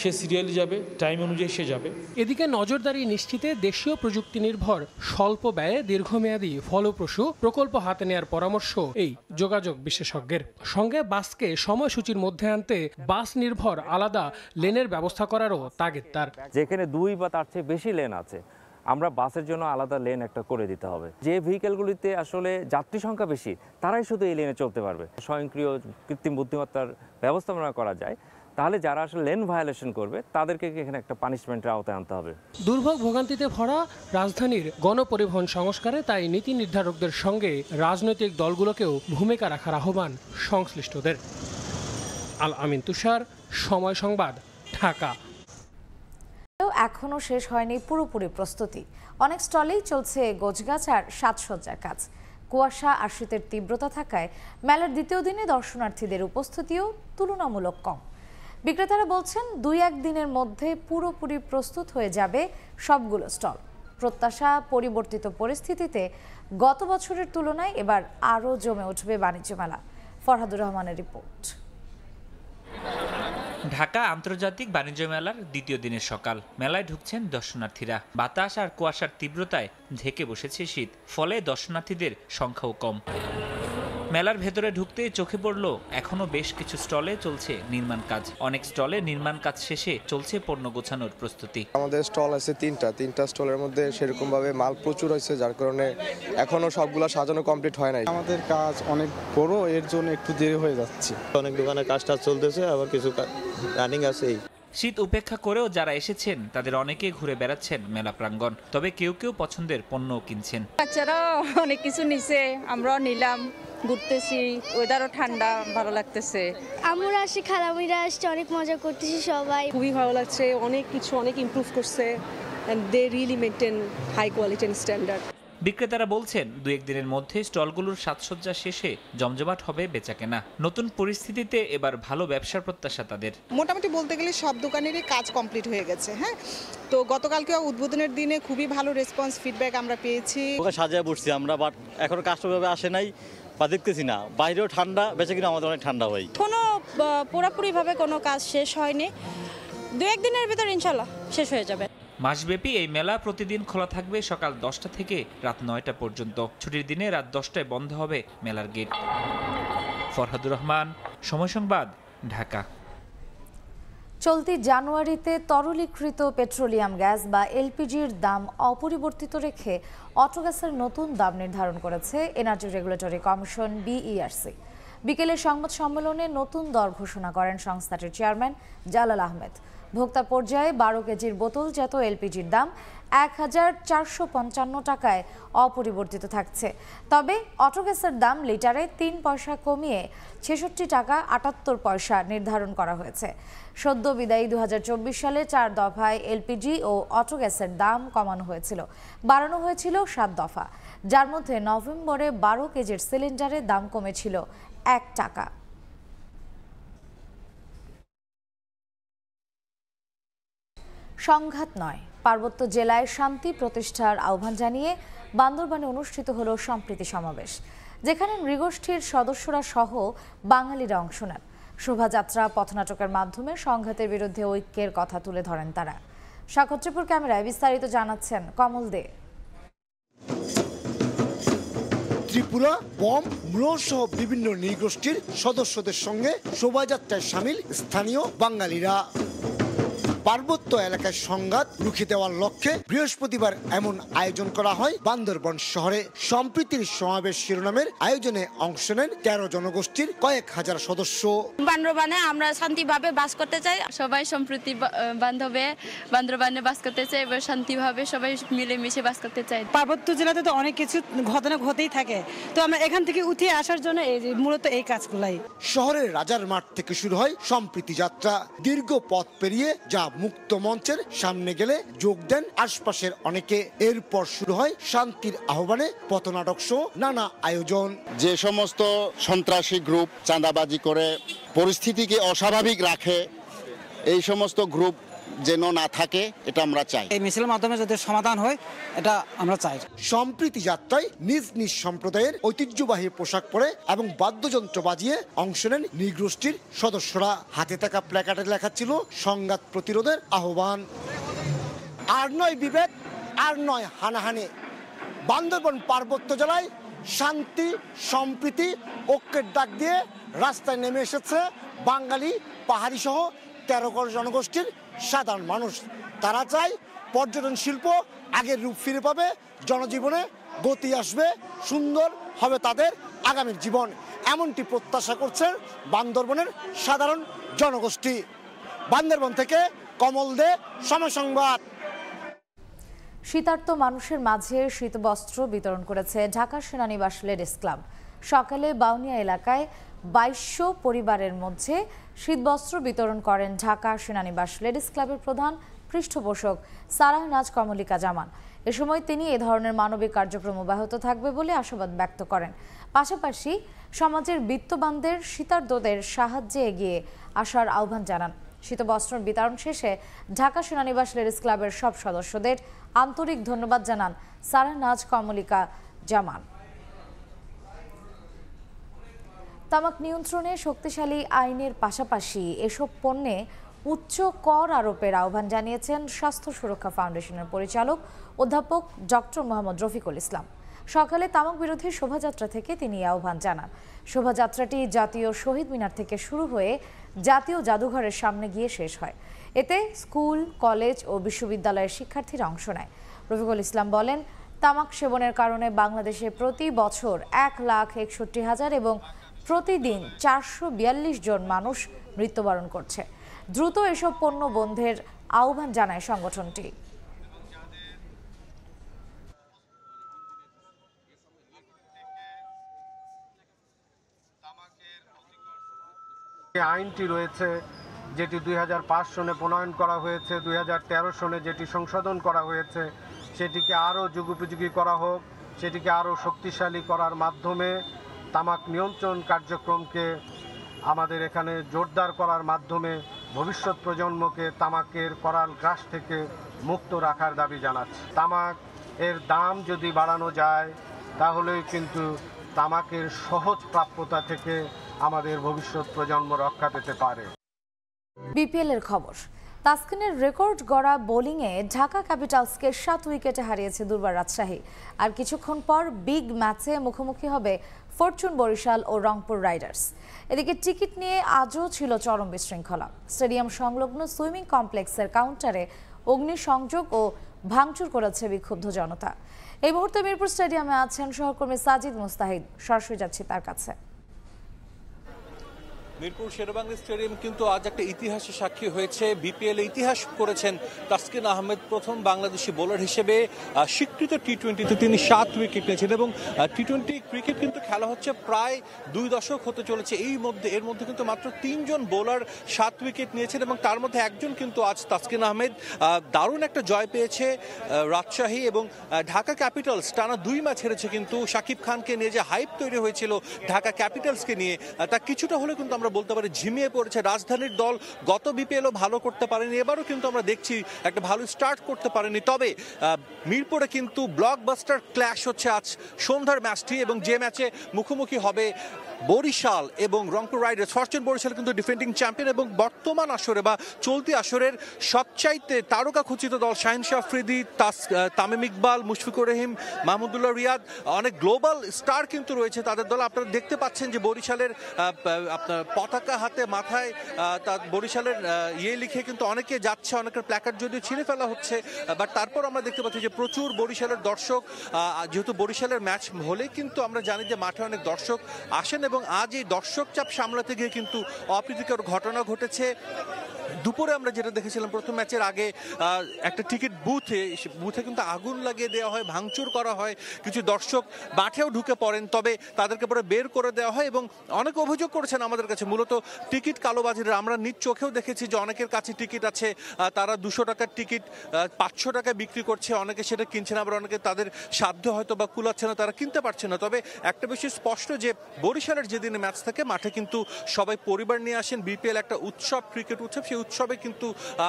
সে সিরিয়ালি যাবে, টাইম অনুযায়ী সে যাবে। এদিকে নজরদারি নিশ্চিতে দেশীয় প্রযুক্তি নির্ভর স্বল্প ব্যয়ে দীর্ঘমেয়াদী ফলপ্রসূ প্রকল্প হাতে নেওয়ার পরামর্শ এই যোগাযোগ বিশেষজ্ঞের। সঙ্গে বাসকে সময়সূচির মধ্যে আনতে বাস নির্ভর আলাদা লেনের ব্যবস্থা করারও তাগিদ তার। যেখানে 2 বা তার চেয়ে বেশি লেন আছে, আমরা বাসের জন্য আলাদা লেন একটা করে দিতে হবে। যে ভেহিকেলগুলিতে আসলে যাত্রী সংখ্যা বেশি, তারাই শুধু এই লেনে চলতে পারবে। স্বয়ংক্রিয় কৃত্রিম বুদ্ধিমত্তার ব্যবস্থাপনা করা যায়, তাহলে যারা আসলে লেন ভায়োলেশন করবে তাদেরকে এখানে একটা পানিশমেন্টের আওতায় আনতে হবে। দুর্ভোগ ভোগান্তিতে ভরা রাজধানীর গণপরিবহন সংস্কারে তাই নীতি নির্ধারকদের সঙ্গে রাজনৈতিক দলগুলোকেও ভূমিকা রাখার আহ্বান সংশ্লিষ্টদের। আল আমিন তুষার, সময় সংবাদ, ঢাকা। এখনও শেষ হয়নি পুরোপুরি প্রস্তুতি। অনেক স্টলেই চলছে গোছগাছ আর সাজসজ্জার কাজ। কুয়াশা আর শীতের তীব্রতা থাকায় মেলার দ্বিতীয় দিনে দর্শনার্থীদের উপস্থিতিও তুলনামূলক কম। বিক্রেতারা বলছেন 2-1 দিনের মধ্যে পুরোপুরি প্রস্তুত হয়ে যাবে সবগুলো স্টল। প্রত্যাশা, পরিবর্তিত পরিস্থিতিতে গত বছরের তুলনায় এবার আরও জমে উঠবে বাণিজ্য মেলা। ফরহাদুর রহমানের রিপোর্ট। ঢাকা আন্তর্জাতিক বাণিজ্য মেলার দ্বিতীয় দিনের সকাল। মেলায় ঢুকছেন দর্শনার্থীরা। বাতাস আর কুয়াশার তীব্রতায় ঢেকে বসেছে শীত, ফলে দর্শনার্থীদের সংখ্যাও কম। মেলার ভেতরে ঢুকতে চোখে পড়ল এখনো বেশ কিছু স্টলে চলছে নির্মাণ কাজ। অনেক স্টলে নির্মাণ কাজ শেষে চলছে পণ্য গোছানোর প্রস্তুতি। আমাদের স্টল আছে তিনটা স্টলের মধ্যে সেরকম ভাবে মাল প্রচুর হয়েছে, যার কারণে এখনো সবগুলো সাজানো কমপ্লিট হয় নাই। আমাদের কাজ অনেক বড়, এর জন্য একটু দেরি হয়ে যাচ্ছে। অনেক দোকানে কাজটা চলতেছে, আবার কিছু রানিং আছে। শীত উপেক্ষা করেও যারা এসেছেন তাদের অনেকেই ঘুরে বেড়াচ্ছেন মেলা প্রাঙ্গণ। তবে কেউ কেউ পছন্দের পণ্যও কিনছেন। বাচ্চারা অনেক কিছু নিছে, আমরাও নিলাম, ঘুরতেছি, ওয়েদারও ঠান্ডা, ভালো লাগতেছে। আমরা আসি, খালামিরা আসছে, অনেক মজা করতেছি সবাই। খুবই ভালো লাগছে, অনেক কিছু অনেক ইমপ্রুভ করছে and they really maintain high quality and standard. বিক্রেতারা বলছেন 2-1 দিনের মধ্যে স্টলগুলোর সাজসজ্জা শেষে জমজমাট হবে বেচাকেনা। নতুন পরিস্থিতিতে এবার ভালো ব্যবসার প্রত্যাশা তাদের। মোটামুটি বলতে গেলে সব দোকানেরই কাজ কমপ্লিট হয়ে গেছে। হ্যাঁ, তো গতকালকে উদ্বোধনের দিনে খুবই ভালো রেসপন্স, ফিডব্যাক আমরা পেয়েছি। সাজায় বসছি আমরা, বাট এখনো কাস্টমার আসে নাই বা দেখতেছি না। বাইরেও ঠান্ডা, বেচাকেনা আমাদের অনেক ঠান্ডা হয়। কোনো পুরোপুরিভাবে কোনো কাজ শেষ হয়নি, 2-1 দিনের ভিতর ইনশাল্লাহ শেষ হয়ে যাবে। মাসব্যাপী এই মেলা প্রতিদিন খোলা থাকবে সকাল 10টা থেকে রাত 9টা পর্যন্ত। ছুটির দিনে রাত 10টায় বন্ধ হবে মেলার গেট। ফরহাদুর রহমান, সময় সংবাদ, ঢাকা। চলতি জানুয়ারিতে তরলীকৃত পেট্রোলিয়াম গ্যাস বা এলপিজির দাম অপরিবর্তিত রেখে অটোগ্যাসের নতুন দাম নির্ধারণ করেছে এনার্জি রেগুলেটরি কমিশন BERC। বিকেলে সংবাদ সম্মেলনে নতুন দর ঘোষণা করেন সংস্থাটির চেয়ারম্যান জালাল আহমেদ। ভোক্তা পর্যায়ে 12 কেজির বোতলজাত এলপিজির দাম 1455 টাকায় অপরিবর্তিত থাকছে। তবে অটোগ্যাসের দাম লিটারে 3 পয়সা কমিয়ে 66 টাকা 78 পয়সা নির্ধারণ করা হয়েছে। সদ্য বিদায়ী 2024 সালে 4 দফায় এলপিজি ও অটোগ্যাসের দাম কমানো হয়েছিল, বাড়ানো হয়েছিল 7 দফা, যার মধ্যে নভেম্বরে 12 কেজির সিলিন্ডারের দাম কমেছিল 1 টাকা। সংঘাত নয়, পার্বত্য জেলায় শান্তি প্রতিষ্ঠার আহ্বান জানিয়ে বান্দরবানে অনুষ্ঠিত হলো সম্প্রীতি সমাবেশ, যেখানে নৃগোষ্ঠীর সদস্যরা সহ বাঙালিরা অংশ নেন। শোভাযাত্রা, পথনাটকের মাধ্যমে সংঘাতের বিরুদ্ধে ঐক্যের কথা তুলে ধরেন তারা। সাক্ষাৎকার ক্যামেরায় বিস্তারিত জানাচ্ছেন কমল দে। ত্রিপুরা, বম, ম্রো সহ বিভিন্ন নৃগোষ্ঠীর সদস্যদের সঙ্গে শোভাযাত্রায় সামিল স্থানীয় বাঙালিরা। পার্বত্য এলাকায় সংঘাত রুখে দেওয়ার লক্ষ্যে বৃহস্পতিবার এমন আয়োজন করা হয় বান্দরবান শহরে। সম্প্রীতির সমাবেশ শিরোনামের আয়োজনে অংশ নেন 13 জনগোষ্ঠীর কয়েক হাজার সদস্য। বান্দরবানে আমরা শান্তিভাবে বাস করতে চাই, সবাই সম্প্রীতি বান্ধবে বান্দরবানে বাস করতে চাই, এবার শান্তিভাবে সবাই মিলেমিশে বাস করতে চাই। পার্বত্য জেলাতে তো অনেক কিছু ঘটনা ঘটেই থাকে, তো আমরা এখান থেকে উঠে আসার জন্য মূলত এই কাজগুলাই। শহরের রাজার মাঠ থেকে শুরু হয় সম্প্রীতি যাত্রা। দীর্ঘ পথ পেরিয়ে যা মুক্ত মঞ্চের সামনে গেলে যোগ দেন আশপাশের অনেকে। এরপর শুরু হয় শান্তির আহ্বানে পথনাটক সহ নানা আয়োজন। যে সমস্ত সন্ত্রাসী গ্রুপ চাঁদাবাজি করে পরিস্থিতিকে অস্বাভাবিক রাখে, এই সমস্ত গ্রুপ যেন না থাকে, এটা আমরা চাই। এই মিছিলের মাধ্যমে যাতে সমাধান হয়, এটা আমরা চাই। সম্প্রীতি যাত্রায় নিজ নিজ সম্প্রদায়ের ঐতিহ্যবাহী পোশাক পরে এবং বাদ্যযন্ত্র বাজিয়ে অংশ নেন নৃগোষ্ঠীর সদস্যরা। হাতে থাকা প্ল্যাকার্ডে লেখা ছিল সংঘাত প্রতিরোধের আহ্বান। আর নয় বিভেদ, আর নয় হানাহানি। বান্দরবান পার্বত্য জেলায় শান্তি, সম্প্রীতি, ঐক্যের ডাক দিয়ে রাস্তায় নেমে এসেছে বাঙালি, পাহাড়ি সহ 13 জনগোষ্ঠীর সাধারণ মানুষ। তারা চায় পর্যটন শিল্প আগের রূপ ফিরে পাবে, জনজীবনে গতি আসবে, সুন্দর হবে তাদের আগামীর জীবন। এমনটি প্রত্যাশা করছে বান্দরবনের সাধারণ জনগোষ্ঠী। বান্দরবন থেকে কমল দে, সময় সংবাদ। শীতার্ত মানুষের মাঝে শীতবস্ত্র বিতরণ করেছে ঢাকা সেনানিবাস লেডিস ক্লাব। সকালে বাউনিয়া এলাকায় 2200 পরিবারের মধ্যে শীতবস্ত্র বিতরণ করেন ঢাকা সেনানিবাস লেডিস ক্লাবের প্রধান পৃষ্ঠপোষক সারাহনাজ কমলিকা জামান। এ সময় তিনি এ ধরনের মানবিক কার্যক্রম অব্যাহত থাকবে বলে আশাবাদ ব্যক্ত করেন। পাশাপাশি সমাজের বিত্তবানদের শীতার্তদের সাহায্যে এগিয়ে আসার আহ্বান জানান। শীতবস্ত্র বিতরণ শেষে ঢাকা সেনানিবাস লেডিস ক্লাবের সব সদস্যদের আন্তরিক ধন্যবাদ জানান সারাহনাজ কমলিকা জামান। তামাক নিয়ন্ত্রণে শক্তিশালী আইনের পাশাপাশি এসব পণ্যে উচ্চ কর আরোপের আহ্বান জানিয়েছেন স্বাস্থ্য সুরক্ষা ফাউন্ডেশনের পরিচালক অধ্যাপক ডক্টর মোহাম্মদ রফিকুল ইসলাম। সকালে তামাক বিরোধী শোভাযাত্রা থেকে তিনি এই আহ্বান জানান। শোভাযাত্রাটি জাতীয় শহীদ মিনার থেকে শুরু হয়ে জাতীয় জাদুঘরের সামনে গিয়ে শেষ হয়। এতে স্কুল, কলেজ ও বিশ্ববিদ্যালয়ের শিক্ষার্থীরা অংশ নেয়। রফিকুল ইসলাম বলেন, তামাক সেবনের কারণে বাংলাদেশে প্রতি বছর 1,61,000 এবং প্রতিদিন 442 জন মানুষ মৃত্যুবরণ করছে। দ্রুত এসব পণ্য বন্ধের আহ্বান জানায় সংগঠনটি। আইনটি রয়েছে যেটি 2005 সনে প্রণয়ন করা হয়েছে, 2013 সনে যেটি সংশোধন করা হয়েছে, সেটিকে আরও যুগোপযোগী করা হোক, সেটিকে আরও শক্তিশালী করার মাধ্যমে তামাক নিয়ন্ত্রণ কার্যক্রমকে আমাদের এখানে জোরদার করার মাধ্যমে ভবিষ্যৎ প্রজন্মকে তামাকের করাল গ্রাস থেকে মুক্ত রাখার দাবি জানাচ্ছি। তামাক এর দাম যদি বাড়ানো যায় তাহলেই কিন্তু তামাকের সহজ প্রাপ্যতা থেকে আমাদের ভবিষ্যৎ প্রজন্ম রক্ষা পেতে পারে। বিপিএল এর খবর। তাসকিনের রেকর্ড গড়া বোলিংয়ে ঢাকা ক্যাপিটালসকে 7 উইকেটে হারিয়েছে দুর্বার রাজশাহী। আর কিছুক্ষণ পর বিগ ম্যাচে মুখোমুখি হবে ফরচুন বরিশাল ও রংপুর রাইডার্স। এদিকে টিকিট নিয়ে আজও ছিল চরম বিশৃঙ্খলা। স্টেডিয়াম সংলগ্ন সুইমিং কমপ্লেক্সের কাউন্টারে অগ্নিসংযোগ ও ভাঙচুর করেছে বিক্ষুব্ধ জনতা। এই মুহূর্তে মিরপুর স্টেডিয়ামে আছেন সহকর্মী সাজিদ মুস্তাহিদ। সরাসরি যাচ্ছি তার কাছে। মিরপুর শেরেবাংলা স্টেডিয়াম কিন্তু আজ একটা ইতিহাসের সাক্ষী হয়েছে। বিপিএল ইতিহাস করেছেন তাসকিন আহমেদ। প্রথম বাংলাদেশি বোলার হিসেবে স্বীকৃত টি-20তে তিনি 7 উইকেট নিয়েছেন এবং টি-20 ক্রিকেট কিন্তু খেলা হচ্ছে প্রায় 2 দশক হতে চলেছে। এর মধ্যে কিন্তু মাত্র 3 জন বোলার 7 উইকেট নিয়েছেন এবং তার মধ্যে একজন কিন্তু আজ তাসকিন আহমেদ। দারুণ একটা জয় পেয়েছে রাজশাহী এবং ঢাকা ক্যাপিটালস টানা 2 ম্যাচ হেরেছে। কিন্তু শাকিব খানকে নিয়ে যে হাইপ তৈরি হয়েছিল ঢাকা ক্যাপিটালসকে নিয়ে, তা কিছুটা হলেও কিন্তু আমরা বলতে পারি ঝিমিয়ে পড়েছে। রাজধানীর দল গত বিপিএলও ভালো করতে পারেনি, এবারও কিন্তু আমরা দেখছি একটা ভালো স্টার্ট করতে পারেনি। তবে মিরপুরে কিন্তু ব্লকবাস্টার ক্ল্যাশ হচ্ছে আজ সন্ধ্যার ম্যাচটি এবং যে ম্যাচে মুখোমুখি হবে বরিশাল এবং রংপুর রাইডার্স। ফরচুন বরিশাল কিন্তু ডিফেন্ডিং চ্যাম্পিয়ন এবং বর্তমান আসরে বা চলতি আসরের সবচাইতে তারকা খচিত দল। শাহিন শাহ আফ্রিদি, তামিম ইকবাল, মুশফিকুর রহিম, মাহমুদুল্লাহ রিয়াদ, অনেক গ্লোবাল স্টার কিন্তু রয়েছে তাদের দল। আপনারা দেখতে পাচ্ছেন যে বরিশালের আপনার পতাকা হাতে মাথায় তার বরিশালের লিখে কিন্তু অনেকে যাচ্ছে, অনেকের প্ল্যাকার্ড যদিও ছিঁড়ে ফেলা হচ্ছে, বাট তারপর আমরা দেখতে পাচ্ছি যে প্রচুর বরিশালের দর্শক। যেহেতু বরিশালের ম্যাচ হলে কিন্তু আমরা জানি যে মাঠে অনেক দর্শক আসেন এবং আজ এই দর্শক চাপ সামলাতে গিয়ে কিন্তু অপ্রীতিকর ঘটনা ঘটেছে। দুপুরে আমরা যেটা দেখেছিলাম প্রথম ম্যাচের আগে একটা টিকিট বুথে কিন্তু আগুন লাগিয়ে দেওয়া হয়, ভাঙচুর করা হয়, কিছু দর্শক মাঠেও ঢুকে পড়েন, তবে তাদেরকে পরে বের করে দেওয়া হয় এবং অনেক অভিযোগ করেছেন আমাদের কাছে মূলত টিকিট কালোবাজিরা। আমরা নিজ চোখেও দেখেছি যে অনেকের কাছে টিকিট আছে, তারা 200 টাকার টিকিট 500 টাকায় বিক্রি করছে, অনেকে সেটা কিনছে না, আবার অনেকে তাদের সাধ্য হয়তো বা কুলাচ্ছে না, তারা কিনতে পারছে না। তবে একটা বেশি স্পষ্ট যে বরিশালের যেদিনে ম্যাচ থাকে মাঠে কিন্তু সবাই পরিবার নিয়ে আসেন। বিপিএল একটা উৎসব, ক্রিকেট উৎসব, সেই উৎসবে কিন্তু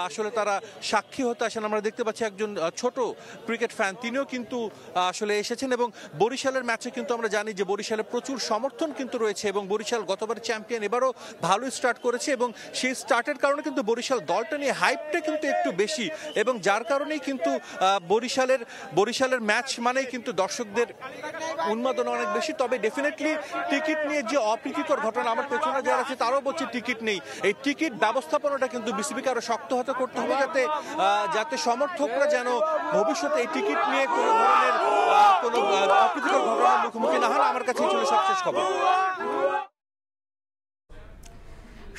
আসলে তারা সাক্ষী হতে আসেন। আমরা দেখতে পাচ্ছি একজন ছোট ক্রিকেট ফ্যান, তিনিও কিন্তু আসলে এসেছেন এবং বরিশালের ম্যাচে কিন্তু আমরা জানি যে বরিশালের প্রচুর সমর্থন কিন্তু রয়েছে এবং বরিশাল গতবার চ্যাম্পিয়ন, এবারও ভালো স্টার্ট করেছে এবং সেই স্টার্টের কারণে কিন্তু বরিশাল দলটা নিয়ে হাইপটা কিন্তু একটু বেশি এবং যার কারণেই কিন্তু বরিশালের ম্যাচ মানেই কিন্তু দর্শকদের উন্মাদনা অনেক বেশি। তবে ডেফিনেটলি টিকিট নিয়ে যে অপ্রীতিকর ঘটনা, আমার পেছনে যারা আছে তারাও বলছে টিকিট নেই, এই টিকিট ব্যবস্থাপনাটা কিন্তু বিসিবিকে আরো শক্ত হতে করতে হবে যাতে সমর্থকরা যেন ভবিষ্যতে এই টিকিট নিয়ে কোনো ধরনের কোনো অপ্রীতিকর ঘটনার মুখোমুখি না হন। আমার কাছে ছিল সবশেষ খবর।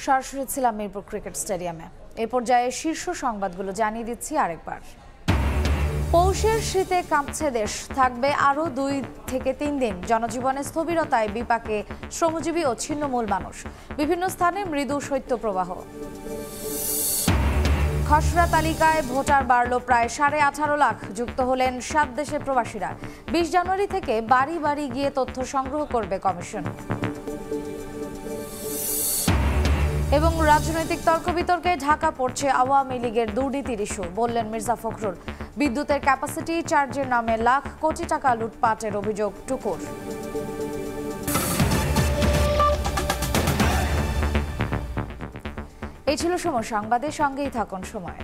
সরাসরি ছিলাম মিরপুর ক্রিকেট স্টেডিয়ামে। এ পর্যায়ে শীর্ষ সংবাদগুলো জানিয়ে দিচ্ছি আরেকবার। পৌষের শীতে কাঁপছে দেশ, থাকবে আরও 2 থেকে 3 দিন। জনজীবনে স্থবিরতায় বিপাকে শ্রমজীবী ও ছিন্নমূল মানুষ, বিভিন্ন স্থানে মৃদু শৈত্যপ্রবাহ। খসড়া তালিকায় ভোটার বাড়ল প্রায় 18.5 লাখ। যুক্ত হলেন 7 দেশের প্রবাসীরা। 20 জানুয়ারি থেকে বাড়ি বাড়ি গিয়ে তথ্য সংগ্রহ করবে কমিশন। এবং রাজনৈতিক তর্ক বিতর্কে ঢাকা পড়ছে আওয়ামী লীগের দুর্নীতির ইস্যু, বললেন মির্জা ফখরুল। বিদ্যুতের ক্যাপাসিটি চার্জের নামে লাখ কোটি টাকা লুটপাটের অভিযোগ টুকুর। এই ছিল সময় সংবাদের, সঙ্গেই থাকুন সময়।